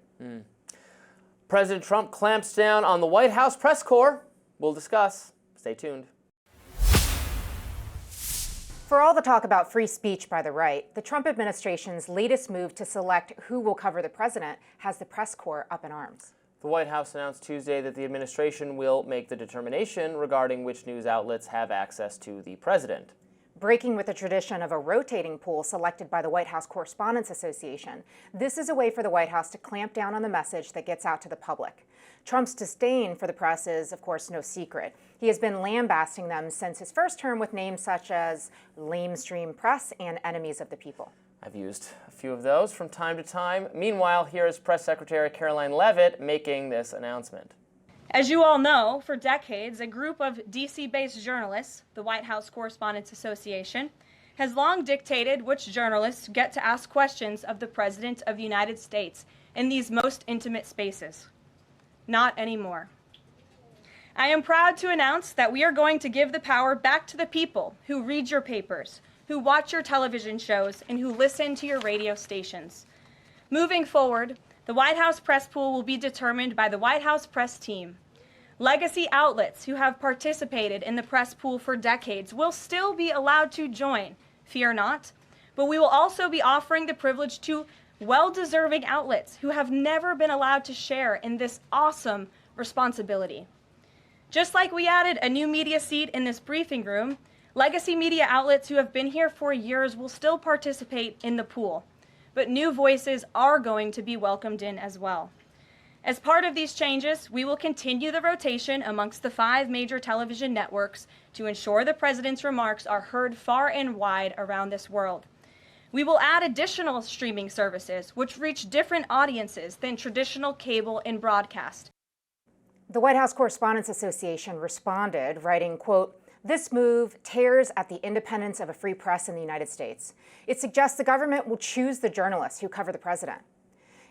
President Trump clamps down on the White House press corps. We'll discuss. Stay tuned. For all the talk about free speech by the right, the Trump administration's latest move to select who will cover the president has the press corps up in arms. The White House announced Tuesday that the administration will make the determination regarding which news outlets have access to the president. Breaking with the tradition of a rotating pool selected by the White House Correspondents Association, this is a way for the White House to clamp down on the message that gets out to the public. Trump's disdain for the press is, of course, no secret. He has been lambasting them since his first term with names such as lamestream press and enemies of the people. I've used a few of those from time to time. Meanwhile, here is Press Secretary Caroline Leavitt making this announcement. As you all know, for decades, a group of D.C.-based journalists, the White House Correspondents Association, has long dictated which journalists get to ask questions of the President of the United States in these most intimate spaces. Not anymore. I am proud to announce that we are going to give the power back to the people who read your papers, who watch your television shows, and who listen to your radio stations. Moving forward, the White House press pool will be determined by the White House press team. Legacy outlets who have participated in the press pool for decades will still be allowed to join, fear not, but we will also be offering the privilege to well-deserving outlets who have never been allowed to share in this awesome responsibility. Just like we added a new media seat in this briefing room, legacy media outlets who have been here for years will still participate in the pool, but new voices are going to be welcomed in as well. As part of these changes, we will continue the rotation amongst the 5 major television networks to ensure the president's remarks are heard far and wide around this world. We will add additional streaming services which reach different audiences than traditional cable and broadcast. The White House Correspondents Association responded, writing, quote, "This move tears at the independence of a free press in the United States. It suggests the government will choose the journalists who cover the president.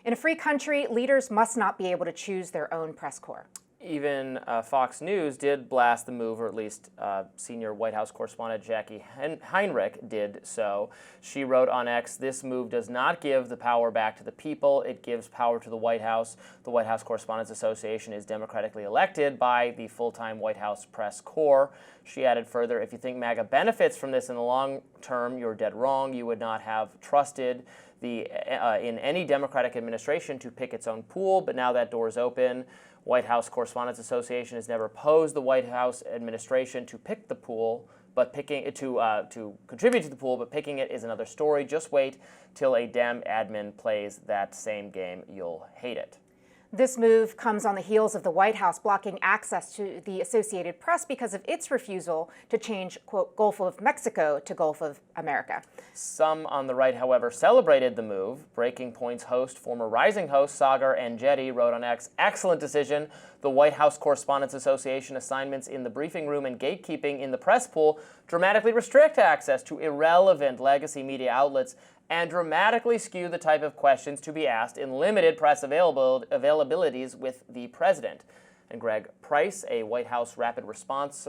In a free country, leaders must not be able to choose their own press corps." Even Fox News did blast the move, or at least senior White House correspondent Jackie Heinrich did so. She wrote on X, "This move does not give the power back to the people. It gives power to the White House. The White House Correspondents Association is democratically elected by the full-time White House press corps." She added further, "If you think MAGA benefits from this in the long term, you're dead wrong. You would not have trusted in any Democratic administration to pick its own pool, but now that door is open. White House Correspondents Association has never opposed the White House administration to pick the pool, but picking it to contribute to the pool, but picking it is another story. Just wait till a Dem admin plays that same game. You'll hate it." This move comes on the heels of the White House blocking access to the Associated Press because of its refusal to change, quote, Gulf of Mexico to Gulf of America. Some on the right, however, celebrated the move. Breaking Point's host, former Rising host Sagar Enjeti, wrote on X, "Excellent decision. The White House Correspondents Association assignments in the briefing room and gatekeeping in the press pool dramatically restrict access to irrelevant legacy media outlets and dramatically skew the type of questions to be asked in limited press availabilities with the president." And Greg Price, a White House rapid response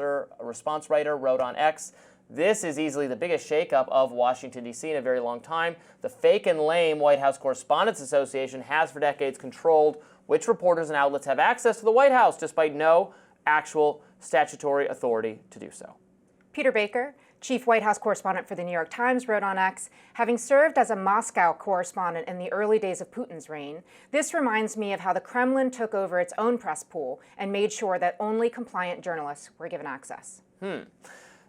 writer, wrote on X, "This is easily the biggest shakeup of Washington, D.C. in a very long time. The fake and lame White House Correspondents Association has for decades controlled which reporters and outlets have access to the White House, despite no actual statutory authority to do so." Peter Baker, chief White House correspondent for the New York Times, wrote on X, "Having served as a Moscow correspondent in the early days of Putin's reign, this reminds me of how the Kremlin took over its own press pool and made sure that only compliant journalists were given access."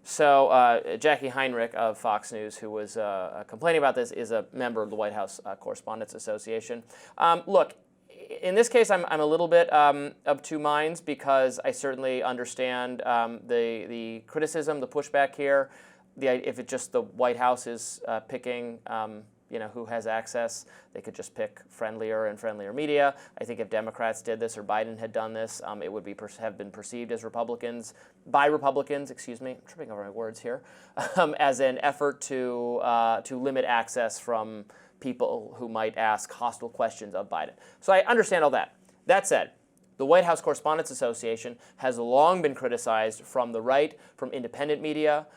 So Jackie Heinrich of Fox News, who was complaining about this, is a member of the White House Correspondents Association. Look, in this case, I'm a little bit of two minds, because I certainly understand the criticism, the pushback here. If it's just the White House is picking, who has access, they could just pick friendlier and friendlier media. I think if Democrats did this or Biden had done this, it would have been perceived as by Republicans, excuse me, I'm tripping over my words here, as an effort to limit access from people who might ask hostile questions of Biden. So I understand all that. That said, the White House Correspondents Association has long been criticized from the right, from independent media,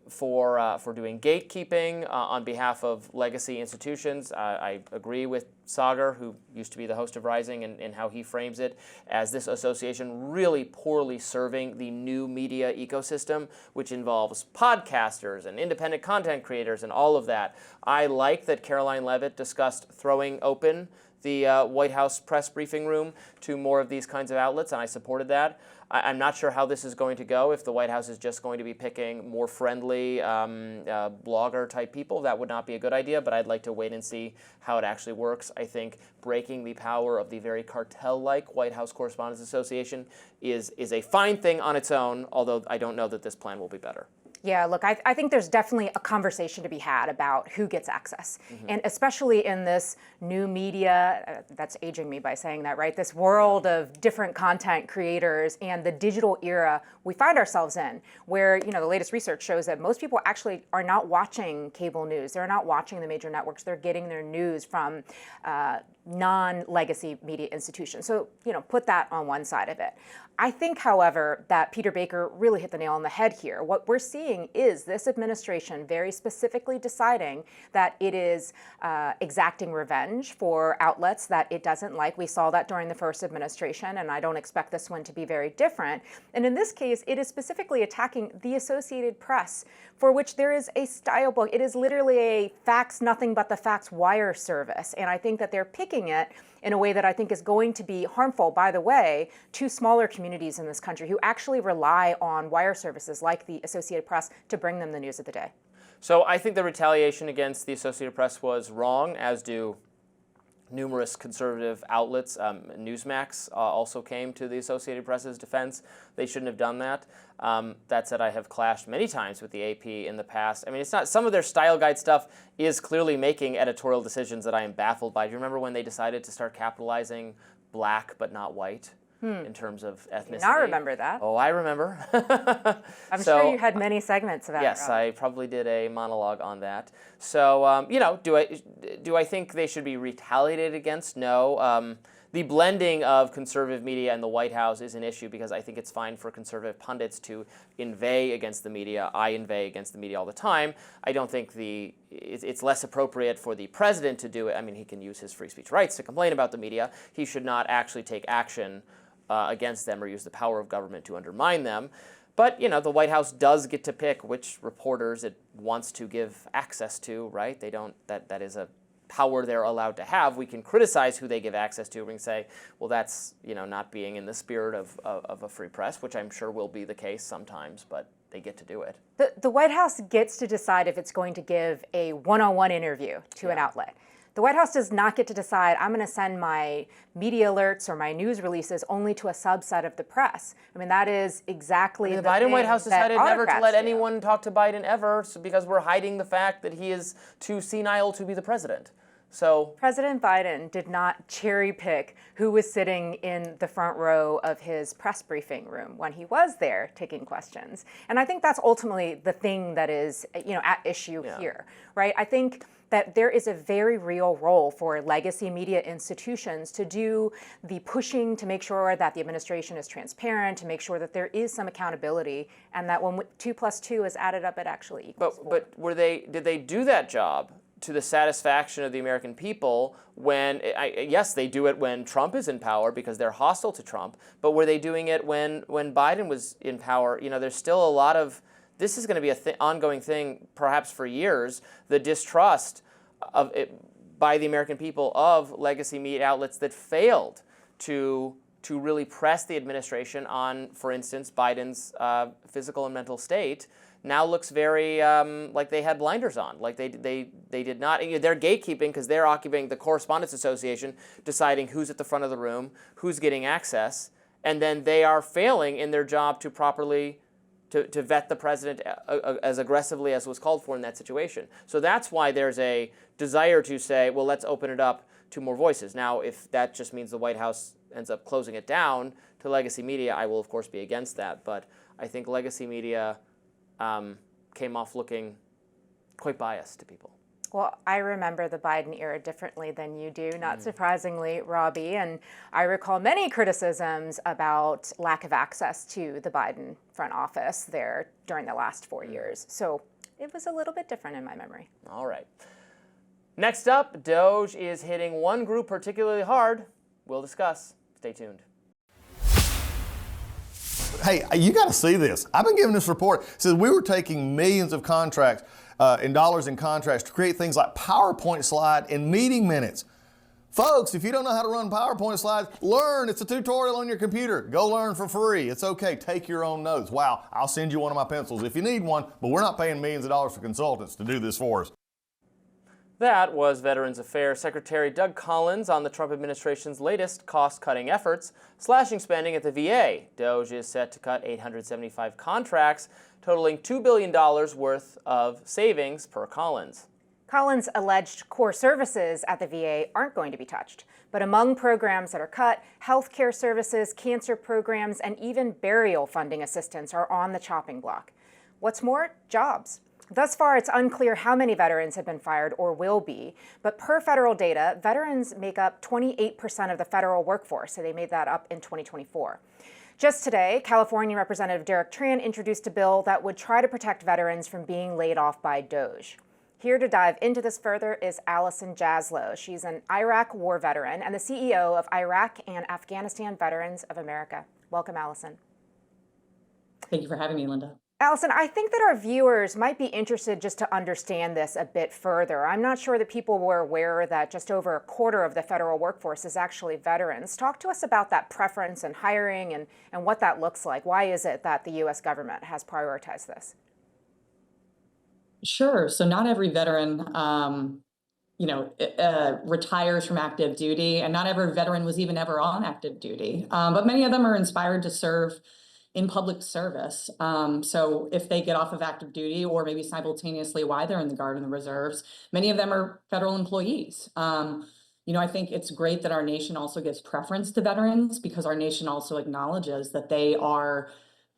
for doing gatekeeping on behalf of legacy institutions. I agree with Sagar, who used to be the host of Rising, and how he frames it as this association really poorly serving the new media ecosystem, which involves podcasters and independent content creators and all of that. I like that Caroline Leavitt discussed throwing open the White House press briefing room to more of these kinds of outlets, and I supported that. I'm not sure how this is going to go. If the White House is just going to be picking more friendly blogger-type people, that would not be a good idea, but I'd like to wait and see how it actually works. I think breaking the power of the very cartel-like White House Correspondents Association is a fine thing on its own, although I don't know that this plan will be better. Yeah, look, I think there's definitely a conversation to be had about who gets access. And especially in this new media, that's aging me by saying that, right? This world of different content creators and the digital era we find ourselves in, where, the latest research shows that most people actually are not watching cable news. They're not watching the major networks. They're getting their news from non-legacy media institutions. So, put that on one side of it. I think, however, that Peter Baker really hit the nail on the head here. What we're seeing is this administration very specifically deciding that it is exacting revenge for outlets that it doesn't like. We saw that during the first administration, and I don't expect this one to be very different. And in this case, it is specifically attacking the Associated Press, for which there is a style book. It is literally a facts, nothing but the facts wire service. And I think that they're picking it in a way that I think is going to be harmful, by the way, to smaller communities in this country who actually rely on wire services like the Associated Press to bring them the news of the day. So I think the retaliation against the Associated Press was wrong, as do numerous conservative outlets. Newsmax also came to the Associated Press's defense. They shouldn't have done that. That said, I have clashed many times with the AP in the past. I mean, it's not, some of their style guide stuff is clearly making editorial decisions that I am baffled by. Do you remember when they decided to start capitalizing black but not white in terms of ethnicity? I remember that. Oh, I remember. I'm sure you had many segments about it. Yes, I probably did a monologue on that. So, you know, do I think they should be retaliated against? No. The blending of conservative media and the White House is an issue because I think it's fine for conservative pundits to inveigh against the media. I inveigh against the media all the time. I don't think it's less appropriate for the president to do it. I mean, he can use his free speech rights to complain about the media. He should not actually take action against them or use the power of government to undermine them. But, you know, the White House does get to pick which reporters it wants to give access to, right? They don't, that is a power they're allowed to have. We can criticize who they give access to. We can say, well, that's, you know, not being in the spirit of a free press, which I'm sure will be the case sometimes, but they get to do it. The White House gets to decide if it's going to give a one-on-one interview to an outlet. The White House does not get to decide, I'm going to send my media alerts or my news releases only to a subset of the press. I mean, that is exactly the Biden White House decided never to let do. anyone talk to Biden ever because we're hiding the fact that he is too senile to be the president. So President Biden did not cherry pick who was sitting in the front row of his press briefing room when he was there taking questions. And I think that's ultimately the thing that is, you know, at issue here, right? I think that there is a very real role for legacy media institutions to do the pushing to make sure that the administration is transparent, to make sure that there is some accountability, and that when 2 + 2 is added up, it actually equals 4. But did they do that job to the satisfaction of the American people when, yes, they do it when Trump is in power because they're hostile to Trump, but were they doing it when Biden was in power? You know, there's still a lot of, this is going to be an ongoing thing perhaps for years, the distrust of it, by the American people of legacy media outlets that failed to really press the administration on, for instance, Biden's physical and mental state. Now looks very like they had blinders on, like they did not. You know, they're gatekeeping because they're occupying the Correspondents Association, deciding who's at the front of the room, who's getting access, and then they are failing in their job to properly to vet the president as aggressively as was called for in that situation. So that's why there's a desire to say, well, let's open it up to more voices. Now, if that just means the White House ends up closing it down to legacy media, I will, of course, be against that. But I think legacy media came off looking quite biased to people. Well, I remember the Biden era differently than you do, not surprisingly, Robby. And I recall many criticisms about lack of access to the Biden front office there during the last 4 years. So it was a little bit different in my memory. All right. Next up, DOGE is hitting one group particularly hard. We'll discuss. Stay tuned. Hey, you got to see this. I've been giving this report. It says we were taking millions of contracts in dollars in contracts to create things like PowerPoint slide and meeting minutes. Folks, if you don't know how to run PowerPoint slides, learn. It's a tutorial on your computer. Go learn for free. It's okay. Take your own notes. Wow, I'll send you one of my pencils if you need one, but we're not paying millions of dollars for consultants to do this for us. That was Veterans Affairs Secretary Doug Collins on the Trump administration's latest cost-cutting efforts, slashing spending at the VA. DOGE is set to cut 875 contracts, totaling $2 billion worth of savings per Collins. Collins alleged core services at the VA aren't going to be touched. But among programs that are cut, healthcare services, cancer programs, and even burial funding assistance are on the chopping block. What's more, jobs. Thus far, it's unclear how many veterans have been fired or will be, but per federal data, veterans make up 28% of the federal workforce, so they made that up in 2024. Just today, California Representative Derek Tran introduced a bill that would try to protect veterans from being laid off by DOGE. Here to dive into this further is Allison Jaslow. She's an Iraq war veteran and the CEO of Iraq and Afghanistan Veterans of America. Welcome, Allison. Thank you for having me, Linda. Allison, I think that our viewers might be interested just to understand this a bit further. I'm not sure that people were aware that just over a quarter of the federal workforce is actually veterans. Talk to us about that preference in hiring and what that looks like. Why is it that the U.S. government has prioritized this? Sure. So not every veteran retires from active duty, and not every veteran was even ever on active duty. But many of them are inspired to serve in public service. So if they get off of active duty, or maybe simultaneously while they're in the Guard and the Reserves, many of them are federal employees. I think it's great that our nation also gives preference to veterans, because our nation also acknowledges that they are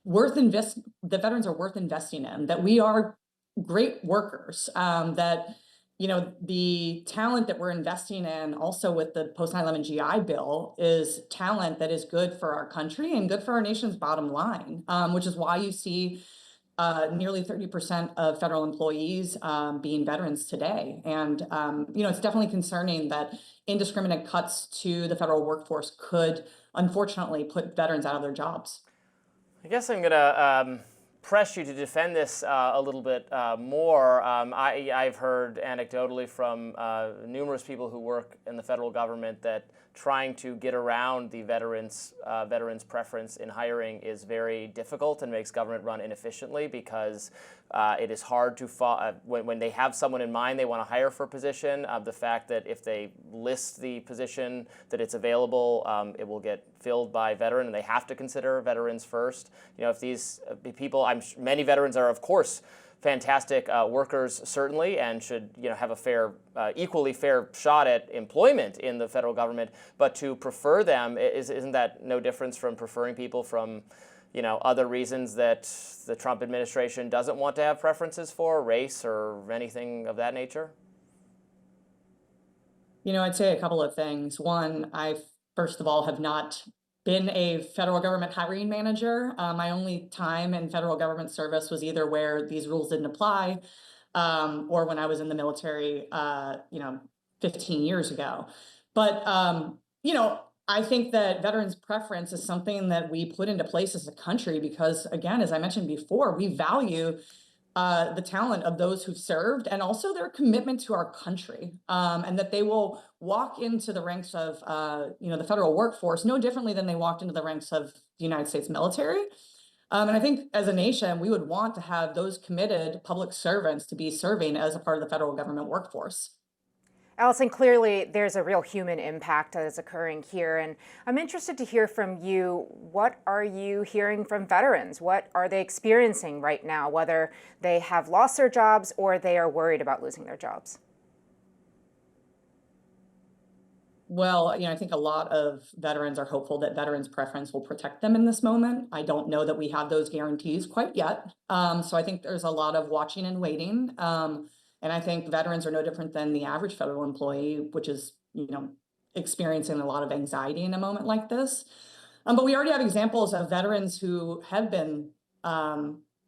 the veterans are worth investing in, that we are great workers, that the talent that we're investing in also with the post 9/11 GI Bill is talent that is good for our country and good for our nation's bottom line, which is why you see nearly 30% of federal employees being veterans today. And, it's definitely concerning that indiscriminate cuts to the federal workforce could unfortunately put veterans out of their jobs. I guess I'm going to press you to defend this a little bit more. I've heard anecdotally from numerous people who work in the federal government that trying to get around the veterans preference in hiring is very difficult and makes government run inefficiently, because it is hard to when they have someone in mind they want to hire for a position, the fact that if they list the position that it's available, it will get filled by veteran, and they have to consider veterans first. If these people, many veterans are, of course, fantastic workers, certainly, and should have a equally fair shot at employment in the federal government. But to prefer them, isn't that no difference from preferring people from other reasons that the Trump administration doesn't want to have preferences for, race or anything of that nature? I'd say a couple of things. One, I first of all have not been a federal government hiring manager. My only time in federal government service was either where these rules didn't apply, or when I was in the military, 15 years ago. But, I think that veterans preference is something that we put into place as a country because, again, as I mentioned before, we value the talent of those who've served and also their commitment to our country, and that they will walk into the ranks of the federal workforce no differently than they walked into the ranks of the United States military. And I think as a nation, we would want to have those committed public servants to be serving as a part of the federal government workforce. Allison, clearly there's a real human impact that is occurring here, and I'm interested to hear from you. What are you hearing from veterans? What are they experiencing right now, whether they have lost their jobs or they are worried about losing their jobs? Well, I think a lot of veterans are hopeful that veterans preference will protect them in this moment. I don't know that we have those guarantees quite yet. So I think there's a lot of watching and waiting. And I think veterans are no different than the average federal employee, which is, experiencing a lot of anxiety in a moment like this. But we already have examples of veterans who have been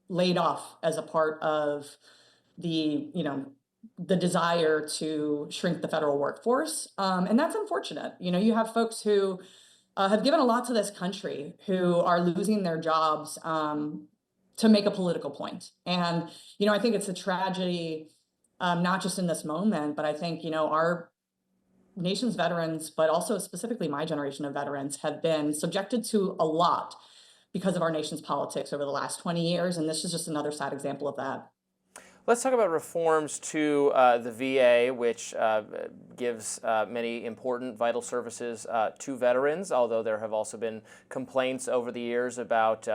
laid off as a part of the desire to shrink the federal workforce. And that's unfortunate. You have folks who have given a lot to this country who are losing their jobs to make a political point. And, I think it's a tragedy. Not just in this moment, but I think, our nation's veterans, but also specifically my generation of veterans, have been subjected to a lot because of our nation's politics over the last 20 years. And this is just another sad example of that. Let's talk about reforms to the VA, which gives many important vital services to veterans, although there have also been complaints over the years about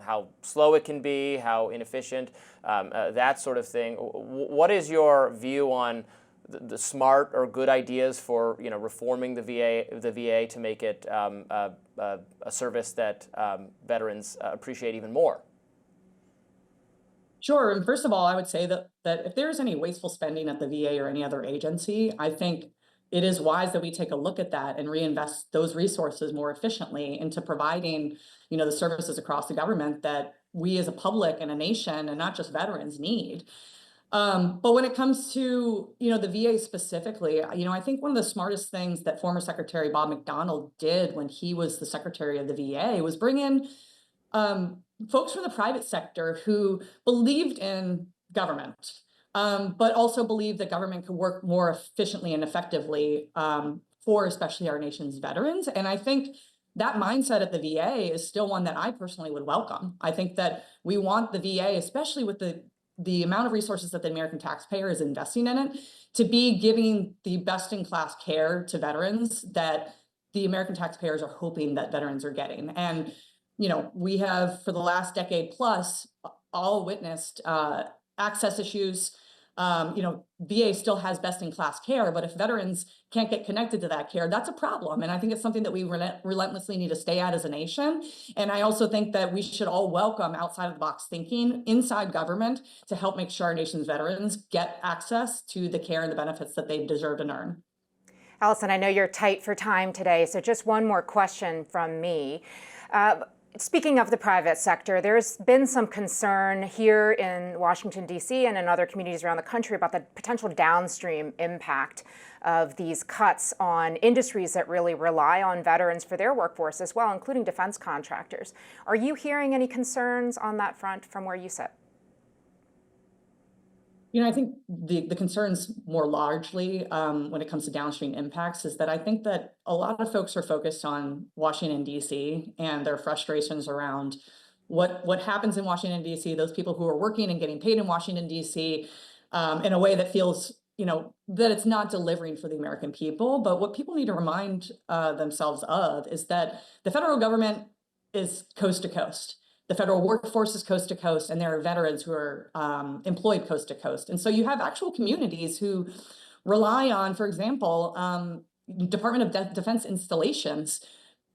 how slow it can be, how inefficient, that sort of thing. What is your view on the smart or good ideas for reforming the VA to make it a service that veterans appreciate even more? Sure. And first of all, I would say that if there's any wasteful spending at the VA or any other agency, I think it is wise that we take a look at that and reinvest those resources more efficiently into providing, the services across the government that we as a public and a nation, and not just veterans, need. But when it comes to, the VA specifically, I think one of the smartest things that former Secretary Bob McDonnell did when he was the Secretary of the VA was bring in folks from the private sector who believed in government, but also believed that government could work more efficiently and effectively for especially our nation's veterans. And I think that mindset at the VA is still one that I personally would welcome. I think that we want the VA, especially with the the amount of resources that the American taxpayer is investing in it to be giving the best-in-class care to veterans that the American taxpayers are hoping that veterans are getting. And, we have, for the last decade plus, all witnessed access issues. VA still has best-in-class care, but if veterans can't get connected to that care, that's a problem. And I think it's something that we relentlessly need to stay at as a nation. And I also think that we should all welcome outside-of-the-box thinking inside government to help make sure our nation's veterans get access to the care and the benefits that they deserve and earn. Allison, I know you're tight for time today, so just one more question from me. Speaking of the private sector, there's been some concern here in Washington, D.C. and in other communities around the country about the potential downstream impact of these cuts on industries that really rely on veterans for their workforce as well, including defense contractors. Are you hearing any concerns on that front from where you sit? I think the concerns more largely when it comes to downstream impacts is that I think that a lot of folks are focused on Washington, D.C. and their frustrations around what happens in Washington, D.C., those people who are working and getting paid in Washington, D.C. In a way that feels, that it's not delivering for the American people. But what people need to remind themselves of is that the federal government is coast to coast. The federal workforce is coast to coast, and there are veterans who are employed coast to coast. And so you have actual communities who rely on, for example, Department of Defense installations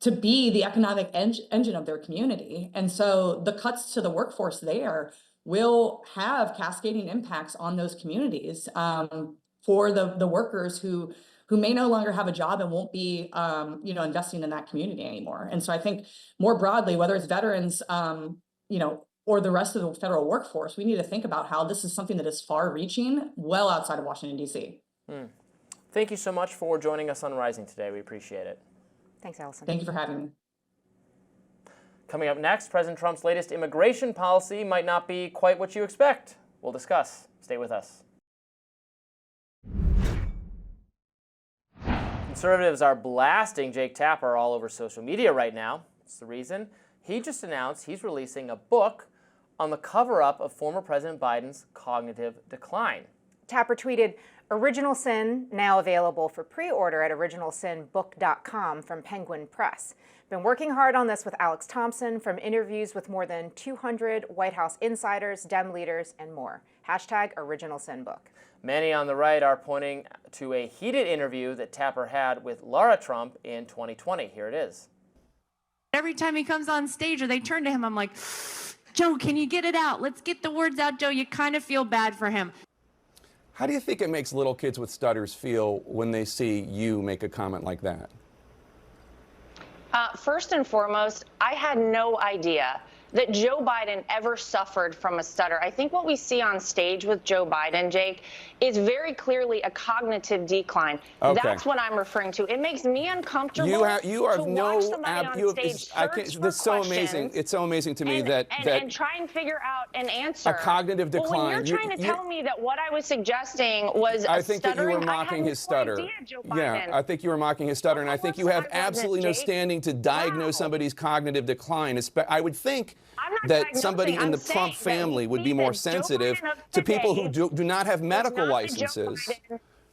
to be the economic engine of their community. And so the cuts to the workforce there will have cascading impacts on those communities for the workers who may no longer have a job and won't be, investing in that community anymore. And so I think more broadly, whether it's veterans, or the rest of the federal workforce, we need to think about how this is something that is far-reaching, well outside of Washington, D.C. Thank you so much for joining us on Rising today. We appreciate it. Thanks, Allison. Thank you for having me. Coming up next, President Trump's latest immigration policy might not be quite what you expect. We'll discuss. Stay with us. Conservatives are blasting Jake Tapper all over social media right now. What's the reason? He just announced he's releasing a book on the cover-up of former President Biden's cognitive decline. Tapper tweeted, "Original Sin now available for pre-order at originalsinbook.com from Penguin Press. Been working hard on this with Alex Thompson from interviews with more than 200 White House insiders, Dem leaders, and more. #OriginalSinBook." Many on the right are pointing to a heated interview that Tapper had with Lara Trump in 2020. Here it is. Every time he comes on stage or they turn to him, I'm like, Joe, can you get it out? Let's get the words out, Joe. You kind of feel bad for him. How do you think it makes little kids with stutters feel when they see you make a comment like that? First and foremost, I had no idea that Joe Biden ever suffered from a stutter. I think what we see on stage with Joe Biden, Jake, is very clearly a cognitive decline. Okay. That's what I'm referring to. It makes me uncomfortable. You have to no. watch somebody on stage That's so amazing. It's so amazing to me that try and figure out an answer. A cognitive decline. Well, when you're trying to tell me that what I was suggesting was I think that you were mocking his stutter. Yeah, I think you were mocking his stutter, and I think you have absolutely no standing to diagnose somebody's cognitive decline. I would think that somebody in the Trump family would be more sensitive to people who do not have medical licenses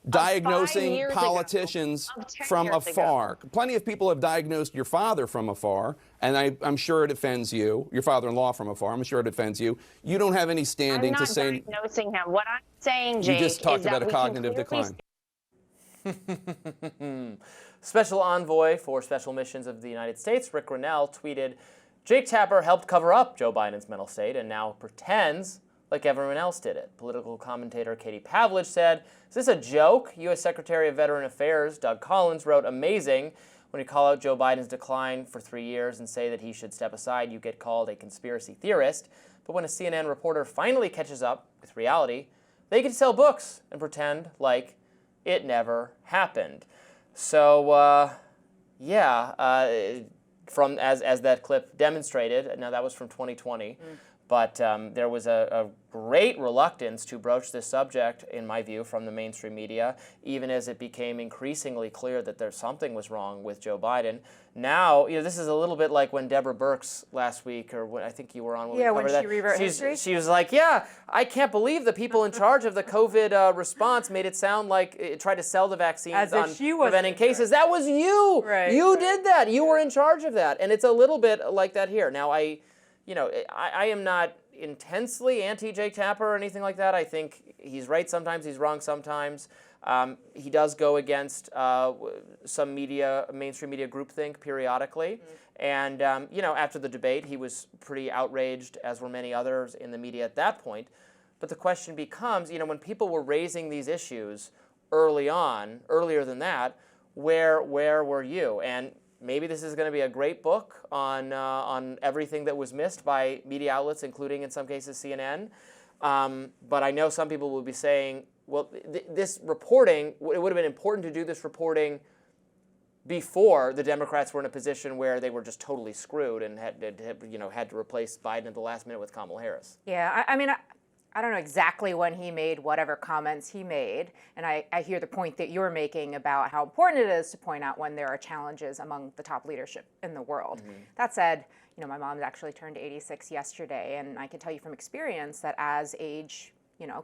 diagnosing politicians from afar. Plenty of people have diagnosed your father from afar, and I'm sure it offends you. Your father-in-law from afar. I'm sure it offends you. You don't have any standing to say. I'm not diagnosing him. What I'm saying, Jake, you just talked is about that a cognitive decline. Special envoy for special missions of the United States, Rick Grinnell, tweeted, "Jake Tapper helped cover up Joe Biden's mental state and now pretends like everyone else did it." Political commentator Katie Pavlich said, "Is this a joke?" U.S. Secretary of Veteran Affairs Doug Collins wrote, "Amazing. When you call out Joe Biden's decline for 3 years and say that he should step aside, you get called a conspiracy theorist. But when a CNN reporter finally catches up with reality, they get to sell books and pretend like it never happened." So, from as that clip demonstrated, now that was from 2020, But there was a great reluctance to broach this subject, in my view, from the mainstream media, even as it became increasingly clear that something was wrong with Joe Biden. Now, this is a little bit like when Deborah Birx last week, or when I think you were on when we covered that. She rewrote history. She was like, yeah, I can't believe the people in charge of the COVID response made it sound like it tried to sell the vaccines on preventing cases. That was you. Right, you did that. You were in charge of that. And it's a little bit like that here. Now, I am not intensely anti-Jake Tapper or anything like that. I think he's right sometimes, he's wrong sometimes. He does go against some mainstream media groupthink periodically. And, after the debate, he was pretty outraged, as were many others in the media at that point. But the question becomes, when people were raising these issues earlier than that, where were you? And maybe this is going to be a great book on everything that was missed by media outlets, including in some cases CNN. But I know some people will be saying, well, this reporting, it would have been important to do this reporting before the Democrats were in a position where they were just totally screwed and had to replace Biden at the last minute with Kamala Harris. Yeah, I don't know exactly when he made whatever comments he made, and I hear the point that you're making about how important it is to point out when there are challenges among the top leadership in the world. Mm-hmm. That said, my mom actually turned 86 yesterday, and I can tell you from experience that as age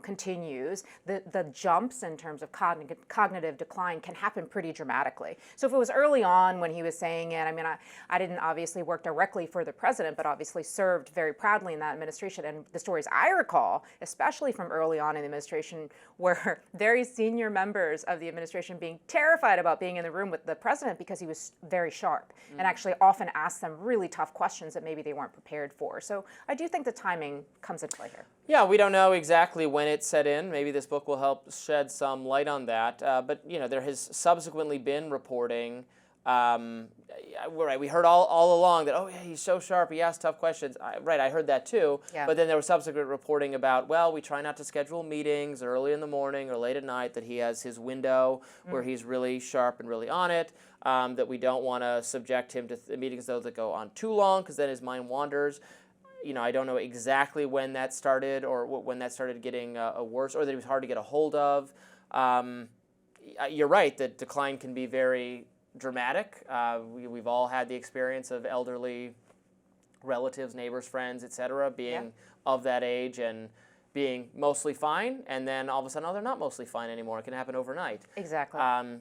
continues, the jumps in terms of cognitive decline can happen pretty dramatically. So if it was early on when he was saying it, I didn't obviously work directly for the president, but obviously served very proudly in that administration. And the stories I recall, especially from early on in the administration, were very senior members of the administration being terrified about being in the room with the president because he was very sharp and actually often asked them really tough questions that maybe they weren't prepared for. So I do think the timing comes into play here. Yeah, we don't know exactly when it set in. Maybe this book will help shed some light on that. But there has subsequently been reporting. We heard all along that, oh yeah, he's so sharp, he asks tough questions. I heard that too. Yeah. But then there was subsequent reporting about, well, we try not to schedule meetings early in the morning or late at night, that he has his window where he's really sharp and really on it, that we don't want to subject him to meetings though that go on too long because then his mind wanders. I don't know exactly when that started or when that started getting worse, or that he was hard to get a hold of. You're right that decline can be very dramatic. We've all had the experience of elderly relatives, neighbors, friends, etc., being of that age and being mostly fine, and then all of a sudden, they're not mostly fine anymore. It can happen overnight. Exactly.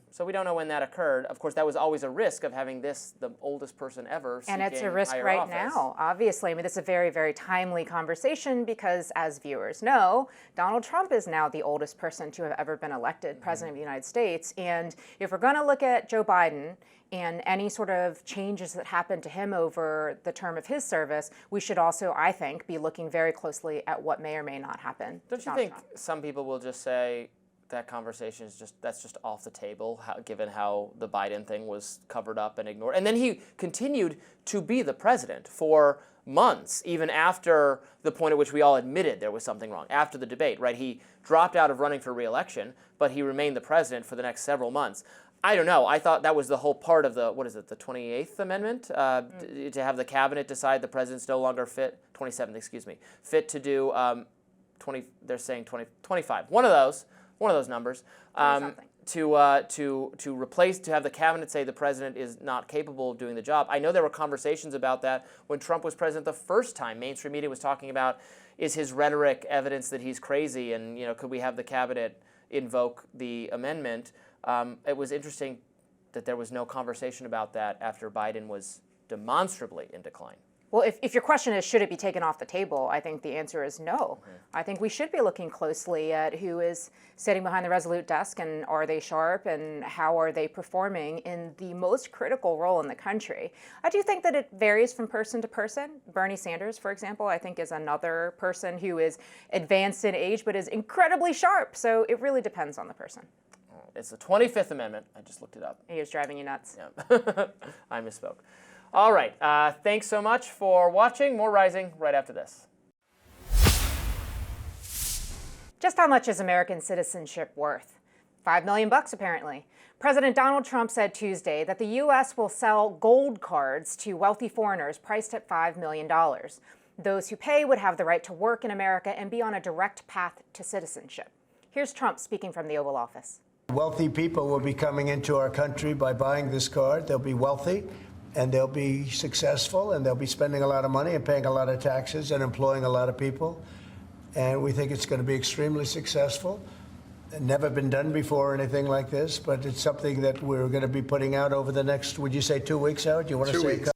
So we don't know when that occurred. Of course, that was always a risk of having the oldest person ever seeking higher office. And it's a risk right now, obviously. This is a very, very timely conversation because, as viewers know, Donald Trump is now the oldest person to have ever been elected president of the United States. And if we're going to look at Joe Biden and any sort of changes that happened to him over the term of his service, we should also, I think, be looking very closely at what may or may not happen. Don't you think some people will just say that conversation is that's just off the table, given how the Biden thing was covered up and ignored? And then he continued to be the president for months, even after the point at which we all admitted there was something wrong, after the debate, right? He dropped out of running for re-election, but he remained the president for the next several months. I don't know. I thought that was the whole part of the 28th Amendment, to have the cabinet decide the president's no longer fit, 27th, excuse me, fit to do 20, they're saying 25, one of those numbers, to have the cabinet say the president is not capable of doing the job. I know there were conversations about that when Trump was president the first time. Mainstream media was talking about, is his rhetoric evidence that he's crazy, and could we have the cabinet invoke the amendment? It was interesting that there was no conversation about that after Biden was demonstrably in decline. Well, if your question is, should it be taken off the table, I think the answer is no. Mm-hmm. I think we should be looking closely at who is sitting behind the Resolute desk, and are they sharp, and how are they performing in the most critical role in the country. I do think that it varies from person to person. Bernie Sanders, for example, I think is another person who is advanced in age but is incredibly sharp. So it really depends on the person. It's the 25th Amendment. I just looked it up. He was driving you nuts. Yeah. I misspoke. All right. Thanks so much for watching. More Rising right after this. Just how much is American citizenship worth? $5 million apparently. President Donald Trump said Tuesday that the U.S. will sell gold cards to wealthy foreigners priced at $5 million. Those who pay would have the right to work in America and be on a direct path to citizenship. Here's Trump speaking from the Oval Office. Wealthy people will be coming into our country by buying this card. They'll be wealthy, and they'll be successful, and they'll be spending a lot of money and paying a lot of taxes and employing a lot of people. And we think it's going to be extremely successful. Never been done before or anything like this, but it's something that we're going to be putting out over the next, would you say 2 weeks, Howard? Do you want to say? 2 weeks.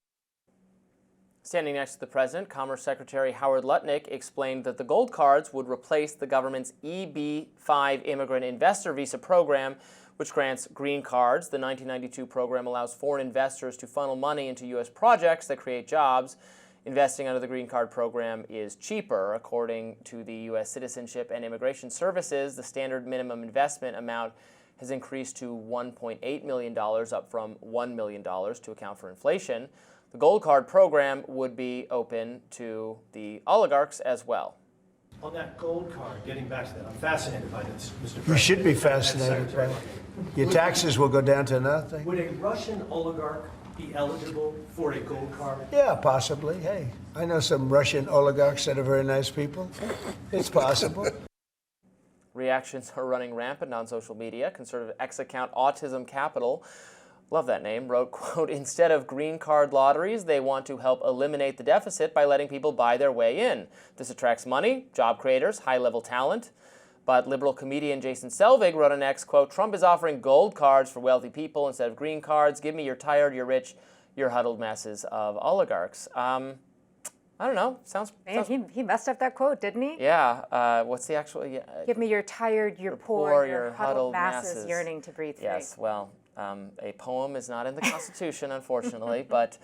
Standing next to the president, Commerce Secretary Howard Lutnick explained that the gold cards would replace the government's EB-5 immigrant investor visa program, which grants green cards. The 1992 program allows foreign investors to funnel money into U.S. projects that create jobs. Investing under the green card program is cheaper. According to the U.S. Citizenship and Immigration Services, the standard minimum investment amount has increased to $1.8 million, up from $1 million to account for inflation. The gold card program would be open to the oligarchs as well. On that gold card, getting back to that, I'm fascinated by this, Mr. President. You should be fascinated by it. Your taxes will go down to nothing. Would a Russian oligarch be eligible for a gold card? Yeah, possibly. Hey, I know some Russian oligarchs that are very nice people. It's possible. Reactions are running rampant on social media. Conservative X-account Autism Capital, love that name, wrote, quote, instead of green card lotteries, they want to help eliminate the deficit by letting people buy their way in. This attracts money, job creators, high-level talent. But liberal comedian Jason Selvig wrote on X, quote, Trump is offering gold cards for wealthy people instead of green cards. Give me your tired, your rich, your huddled masses of oligarchs. I don't know. Sounds. He messed up that quote, didn't he? Yeah. What's the actual? Yeah, give me your tired, your poor, your huddled masses yearning to breathe free. Yes. Well, a poem is not in the Constitution, unfortunately, but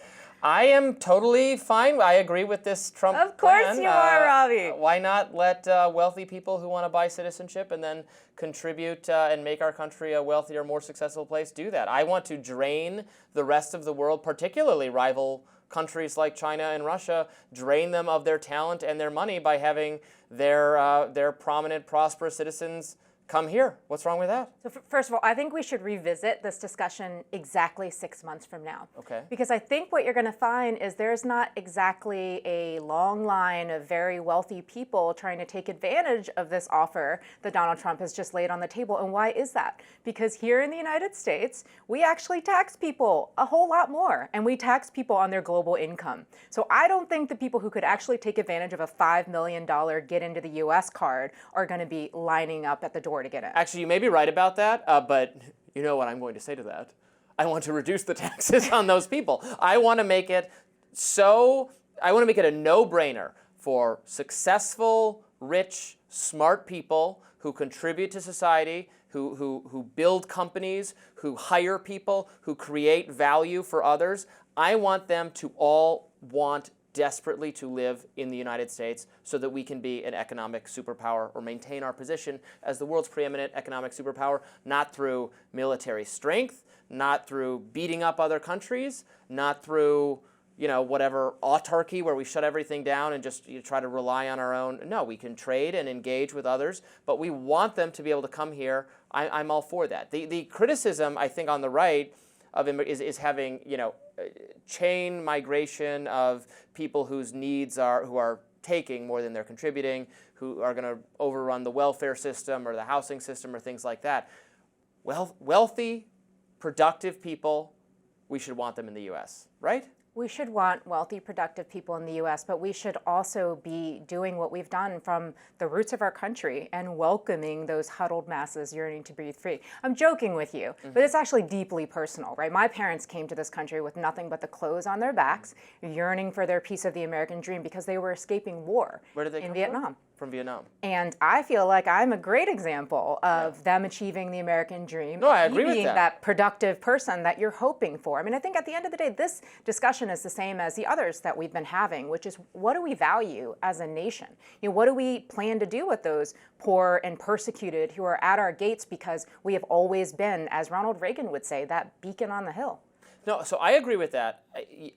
I am totally fine. I agree with this Trump plan. Of course you are, Robby. Why not let wealthy people who want to buy citizenship and then contribute and make our country a wealthier, more successful place do that? I want to drain the rest of the world, particularly rival countries like China and Russia, drain them of their talent and their money by having their prominent, prosperous citizens come here. What's wrong with that? So first of all, I think we should revisit this discussion exactly 6 months from now. Okay. Because I think what you're going to find is there's not exactly a long line of very wealthy people trying to take advantage of this offer that Donald Trump has just laid on the table. And why is that? Because here in the United States, we actually tax people a whole lot more, and we tax people on their global income. So I don't think the people who could actually take advantage of a $5 million get into the U.S. card are going to be lining up at the door to get it. Actually, you may be right about that, but you know what I'm going to say to that. I want to reduce the taxes on those people. I want to make it a no-brainer for successful, rich, smart people who contribute to society, who build companies, who hire people, who create value for others. I want them to all want desperately to live in the United States so that we can be an economic superpower or maintain our position as the world's preeminent economic superpower, not through military strength, not through beating up other countries, not through, whatever autarky where we shut everything down and just try to rely on our own. No, we can trade and engage with others, but we want them to be able to come here. I'm all for that. The criticism, I think, on the right of is having, chain migration of people whose needs who are taking more than they're contributing, who are going to overrun the welfare system or the housing system or things like that. Wealthy, productive people, we should want them in the U.S., right? We should want wealthy, productive people in the U.S., but we should also be doing what we've done from the roots of our country and welcoming those huddled masses yearning to breathe free. I'm joking with you, but it's actually deeply personal, right? My parents came to this country with nothing but the clothes on their backs, yearning for their piece of the American dream because they were escaping war. Where did they come Vietnam. From Vietnam. And I feel like I'm a great example of them achieving the American dream. No, I agree with being that. Productive person that you're hoping for. I mean, I think at the end of the day, this discussion is the same as the others that we've been having, which is what do we value as a nation? What do we plan to do with those poor and persecuted who are at our gates because we have always been, as Ronald Reagan would say, that beacon on the hill? No, so I agree with that.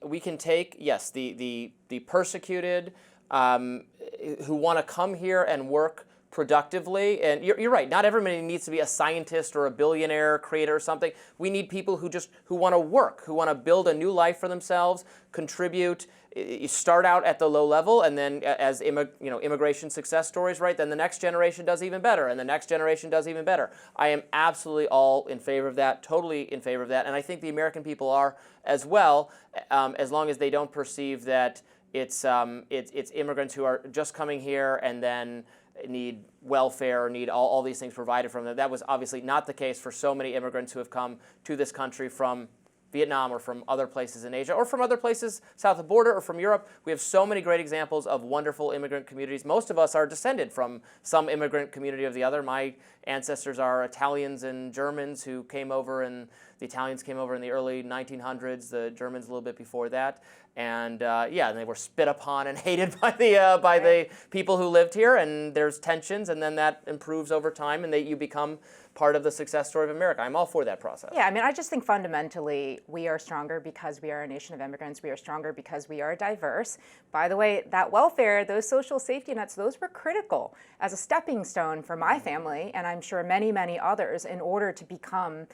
We can take, yes, the persecuted, who want to come here and work productively. And you're right, not everybody needs to be a scientist or a billionaire creator or something. We need people who want to work, who want to build a new life for themselves, contribute, you start out at the low level, and then as immigration success stories, right? Then the next generation does even better, and the next generation does even better. I am absolutely all in favor of that, totally in favor of that, and I think the American people are as well, as long as they don't perceive that it's immigrants who are just coming here and then need welfare or need all these things provided from them. That was obviously not the case for so many immigrants who have come to this country from Vietnam or from other places in Asia or from other places south of the border or from Europe. We have so many great examples of wonderful immigrant communities. Most of us are descended from some immigrant community or the other. My ancestors are Italians and Germans who came over, and the Italians came over in the early 1900s, the Germans a little bit before that. And and they were spit upon and hated by the people who lived here, and there's tensions, and then that improves over time, and you become part of the success story of America. I'm all for that process. Yeah, I mean, I just think fundamentally we are stronger because we are a nation of immigrants. We are stronger because we are diverse. By the way, that welfare, those social safety nets, those were critical as a stepping stone for my family, and I'm sure many, many others, in order to become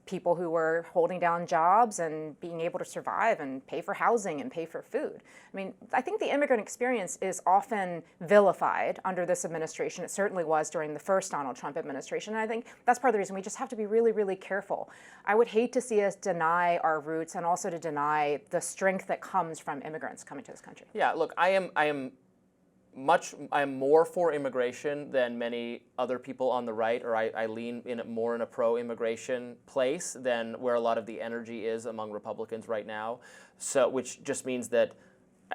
people who were holding down jobs and being able to survive and pay for housing and pay for food. I mean, I think the immigrant experience is often vilified under this administration. It certainly was during the first Donald Trump administration, and I think that's part of the reason we just have to be really, really careful. I would hate to see us deny our roots and also to deny the strength that comes from immigrants coming to this country. Yeah, look, I am more for immigration than many other people on the right, or I lean more in a pro-immigration place than where a lot of the energy is among Republicans right now. So, which just means that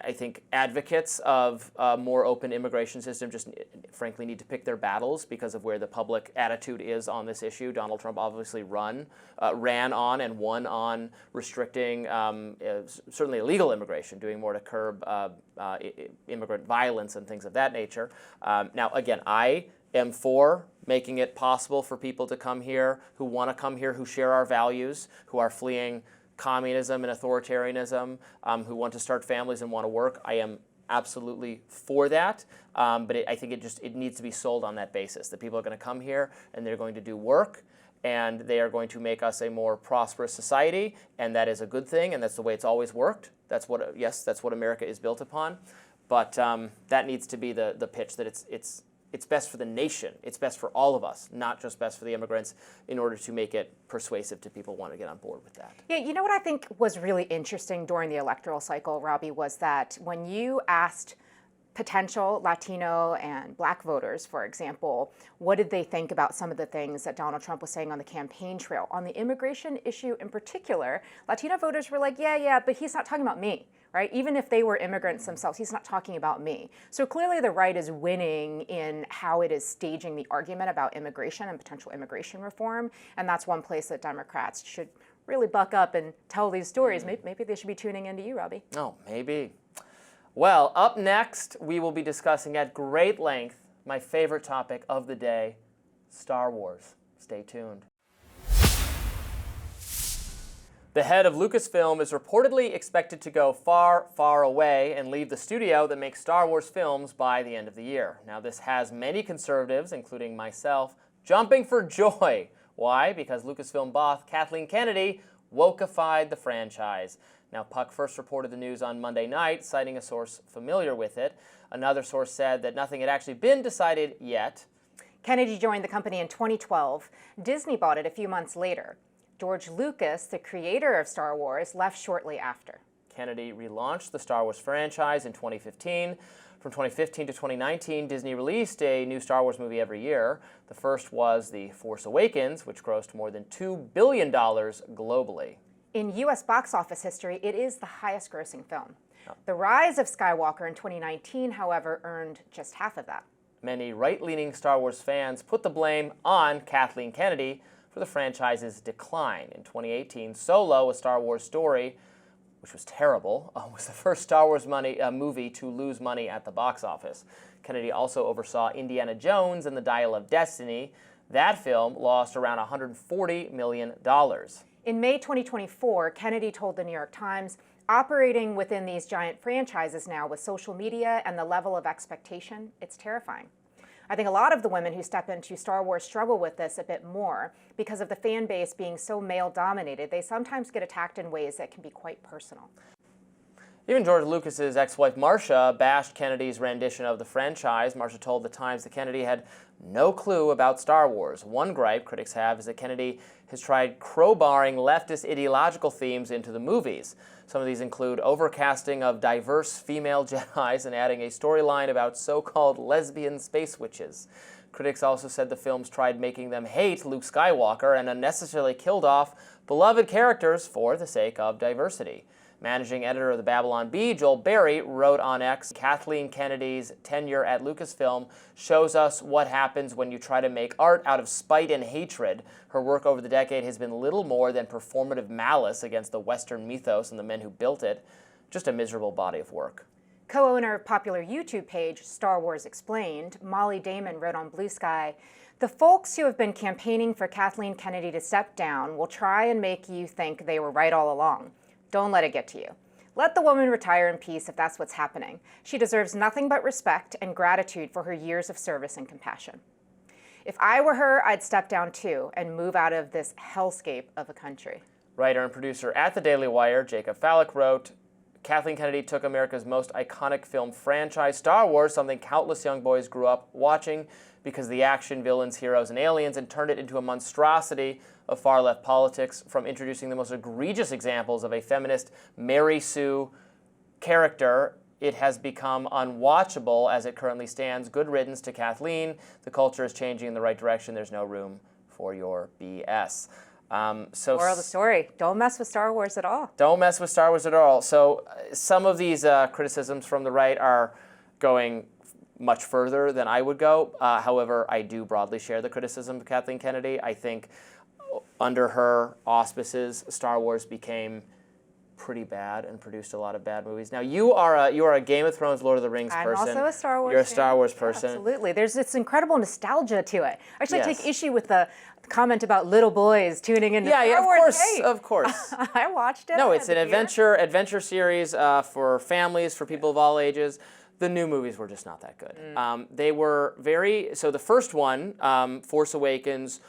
I think advocates of a more open immigration system just frankly need to pick their battles because of where the public attitude is on this issue. Donald Trump obviously ran on and won on restricting certainly illegal immigration, doing more to curb immigrant violence and things of that nature. Now, again, I am for making it possible for people to come here who want to come here, who share our values, who are fleeing communism and authoritarianism, who want to start families and want to work. I am absolutely for that, but I think it needs to be sold on that basis, that people are going to come here and they're going to do work, and they are going to make us a more prosperous society, and that is a good thing, and that's the way it's always worked. That's what America is built upon, but that needs to be the pitch, that it's best for the nation. It's best for all of us, not just best for the immigrants, in order to make it persuasive to people who want to get on board with that. Yeah, you know what I think was really interesting during the electoral cycle, Robby, was that when you asked potential Latino and Black voters, for example, what did they think about some of the things that Donald Trump was saying on the campaign trail? On the immigration issue in particular, Latino voters were like, yeah, but he's not talking about me. Right? Even if they were immigrants themselves, he's not talking about me. So clearly the right is winning in how it is staging the argument about immigration and potential immigration reform. And that's one place that Democrats should really buck up and tell these stories. Maybe they should be tuning into you, Robby. Oh, maybe. Well, up next, we will be discussing at great length my favorite topic of the day, Star Wars. Stay tuned. The head of LucasFilm is reportedly expected to go far, far away and leave the studio that makes Star Wars films by the end of the year. Now, this has many conservatives, including myself, jumping for joy. Why? Because LucasFilm boss Kathleen Kennedy wokeified the franchise. Now, Puck first reported the news on Monday night, citing a source familiar with it. Another source said that nothing had actually been decided yet. Kennedy joined the company in 2012. Disney bought it a few months later. George Lucas, the creator of Star Wars, left shortly after. Kennedy relaunched the Star Wars franchise in 2015. From 2015 to 2019, Disney released a new Star Wars movie every year. The first was The Force Awakens, which grossed more than $2 billion globally. In U.S. box office history, it is the highest grossing film. The Rise of Skywalker in 2019, however, earned just half of that. Many right-leaning Star Wars fans put the blame on Kathleen Kennedy for the franchise's decline. In 2018, Solo, A Star Wars Story, which was terrible, was the first Star Wars movie to lose money at the box office. Kennedy also oversaw Indiana Jones and the Dial of Destiny. That film lost around $140 million. In May 2024, Kennedy told the New York Times, operating within these giant franchises now with social media and the level of expectation, it's terrifying. I think a lot of the women who step into Star Wars struggle with this a bit more because of the fan base being so male-dominated. They sometimes get attacked in ways that can be quite personal. Even George Lucas's ex-wife Marcia bashed Kennedy's rendition of the franchise. Marcia told The Times that Kennedy had no clue about Star Wars. One gripe critics have is that Kennedy has tried crowbarring leftist ideological themes into the movies. Some of these include overcasting of diverse female Jedis and adding a storyline about so-called lesbian space witches. Critics also said the films tried making them hate Luke Skywalker and unnecessarily killed off beloved characters for the sake of diversity. Managing editor of the Babylon Bee, Joel Berry, wrote on X, Kathleen Kennedy's tenure at Lucasfilm shows us what happens when you try to make art out of spite and hatred. Her work over the decade has been little more than performative malice against the Western mythos and the men who built it. Just a miserable body of work. Co-owner of popular YouTube page Star Wars Explained, Molly Damon wrote on Blue Sky, "The folks who have been campaigning for Kathleen Kennedy to step down will try and make you think they were right all along. Don't let it get to you. Let the woman retire in peace if that's what's happening. She deserves nothing but respect and gratitude for her years of service and compassion. If I were her, I'd step down too and move out of this hellscape of a country." Writer and producer at The Daily Wire, Jacob Fallick, wrote, Kathleen Kennedy took America's most iconic film franchise, Star Wars, something countless young boys grew up watching because of the action, villains, heroes, and aliens, and turned it into a monstrosity of far-left politics, from introducing the most egregious examples of a feminist Mary Sue character. It has become unwatchable as it currently stands. Good riddance to Kathleen. The culture is changing in the right direction. There's no room for your BS. Moral of the story, don't mess with Star Wars at all. Don't mess with Star Wars at all. So some of these criticisms from the right are going much further than I would go. However, I do broadly share the criticism of Kathleen Kennedy. I think under her auspices, Star Wars became pretty bad and produced a lot of bad movies. Now, you are a Game of Thrones, Lord of the Rings person. I'm also a Star Wars You're a fan. Star Wars person. Yeah, absolutely. There's this incredible nostalgia to it. Actually, I Yes. take issue with the comment about little boys tuning into Star of Wars. course, Hey, of course. I watched it. No, I it's had an the gear. adventure series for families, for people of all ages. The new movies were just not that good. They were so the first one, Force Awakens,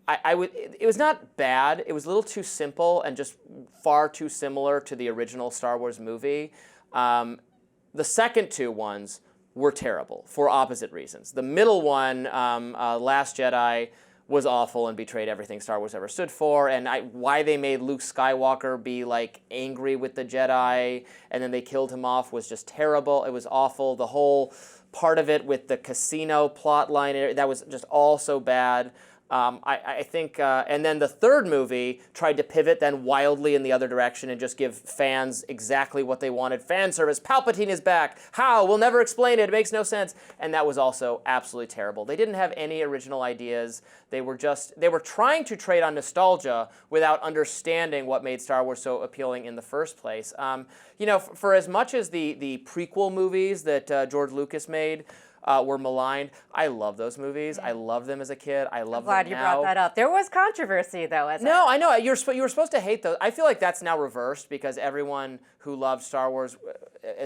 it was not bad. It was a little too simple and just far too similar to the original Star Wars movie. The second two ones were terrible for opposite reasons. The middle one, Last Jedi, was awful and betrayed everything Star Wars ever stood for, and why they made Luke Skywalker be like angry with the Jedi and then they killed him off was just terrible. It was awful. The whole part of it with the casino plot line, that was just all so bad. I think, and then the third movie tried to pivot then wildly in the other direction and just give fans exactly what they wanted. Fan service, Palpatine is back. How? We'll never explain it. It makes no sense. And that was also absolutely terrible. They didn't have any original ideas. They were trying to trade on nostalgia without understanding what made Star Wars so appealing in the first place. For as much as the prequel movies that George Lucas made were maligned, I love those movies. I loved them as a kid. I love them now. Glad you brought that up. There was controversy, though. No, I know. You were supposed to hate those. I feel like that's now reversed because everyone who loved Star Wars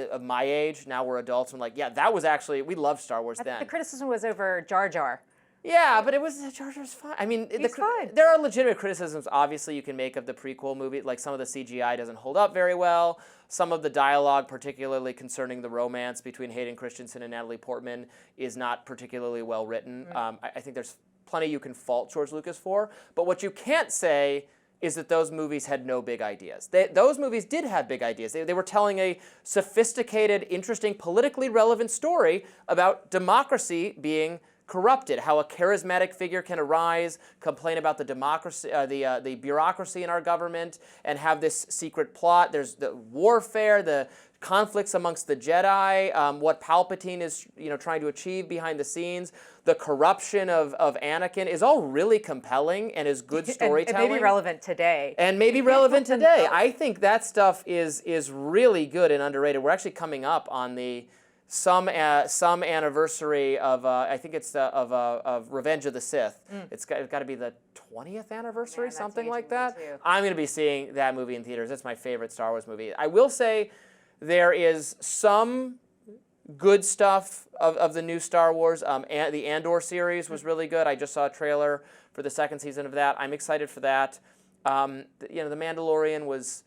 of my age, now we're adults, and like, yeah, that was actually, we loved Star Wars then. The criticism was over Jar Jar. Yeah, but Jar Jar's fine. I mean, fine. There are legitimate criticisms, obviously, you can make of the prequel movie. Like, some of the CGI doesn't hold up very well. Some of the dialogue, particularly concerning the romance between Hayden Christensen and Natalie Portman, is not particularly well written. I think there's plenty you can fault George Lucas for. But what you can't say is that those movies had no big ideas. Those movies did have big ideas. They were telling a sophisticated, interesting, politically relevant story about democracy being corrupted, how a charismatic figure can arise, complain about the democracy, the bureaucracy in our government, and have this secret plot. There's the warfare, the conflicts amongst the Jedi, what Palpatine is trying to achieve behind the scenes, the corruption of Anakin is all really compelling and is good storytelling. And maybe relevant today. I think that stuff is really good and underrated. We're actually coming up on the some anniversary of I think it's of Revenge of the Sith. It's got to be the 20th anniversary, something like that. I'm going to be seeing that movie in theaters. It's my favorite Star Wars movie. I will say there is some good stuff of the new Star Wars. The Andor series was really good. I just saw a trailer for the second season of that. I'm excited for that. The Mandalorian was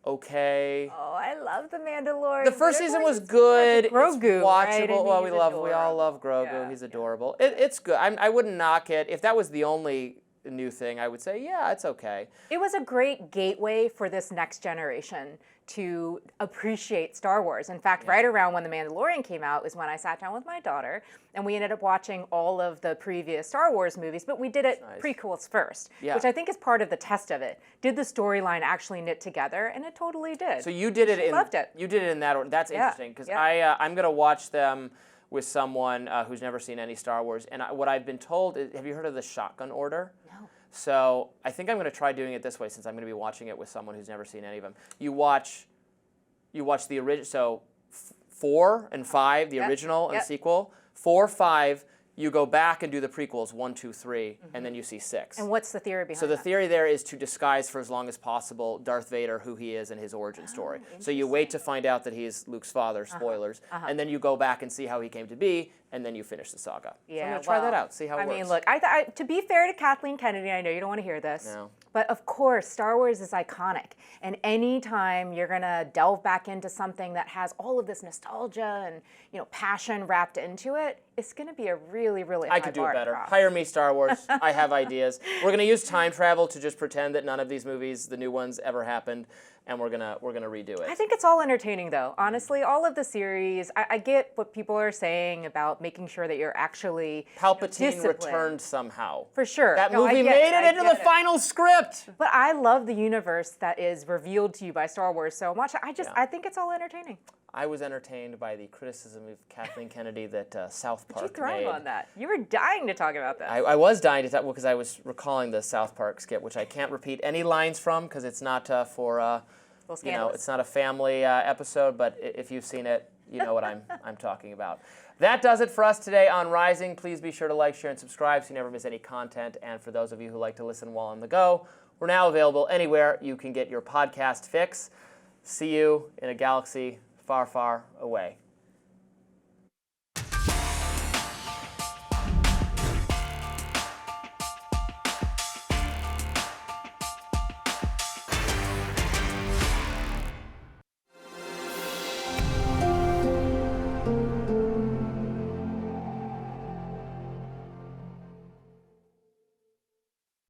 okay. Oh, I love The Mandalorian. The first season was good. Grogu, it's watchable. right? And Well, he's we all love Grogu. Yeah, He's adorable. It's good. I wouldn't knock it. If that was the only new thing, I would say, yeah, it's okay. It was a great gateway for this next generation to appreciate Star Wars. In fact, right around when The Mandalorian came out was when I sat down with my daughter and we ended up watching all of the previous Star Wars movies, but we did it prequels first, which I think is part of the test of it. Did the storyline actually knit together? And it totally did. So you did it loved it. You did it in that order. That's interesting because I'm going to watch them with someone who's never seen any Star Wars. And what I've been told is, have you heard of the shotgun order? No. So I think I'm going to try doing it this way since I'm going to be watching it with someone who's never seen any of them. You watch the original, so 4 and 5, the original and sequel. 4, 5, you go back and do the prequels, 1, 2, 3, and then you see 6. And what's the theory behind So the that? theory there is to disguise for as long as possible Darth Vader, who he is, and his origin story. So you wait to find out that he's Luke's father, spoilers, and then you go back and see how he came to be, and then you finish the saga. So I'm going to try that out, see how it works. I mean, look, to be fair to Kathleen Kennedy, I know you don't want to hear this, but of course, Star Wars is iconic. And anytime you're going to delve back into something that has all of this nostalgia and passion wrapped into it, it's going to be a really, really high bar. I could do it better. Hire me, Star Wars. I have ideas. We're going to use time travel to just pretend that none of these movies, the new ones, ever happened, and we're gonna redo it. I think it's all entertaining, though. Honestly, all of the series, I get what people are saying about making sure that you're actually Palpatine returned somehow. For sure. That movie made it into the final script. But I love the universe that is revealed to you by Star Wars so much. I think it's all entertaining. I was entertained by the criticism of Kathleen Kennedy that South Park But you thrive made. on that. You were dying to talk about that. I was dying to talk because I was recalling the South Park skit, which I can't repeat any lines from because it's not for it's not a family episode. But if you've seen it, you know what I'm talking about. That does it for us today on Rising. Please be sure to like, share, and subscribe so you never miss any content. And for those of you who like to listen while on the go, we're now available anywhere you can get your podcast fix. See you in a galaxy far, far away.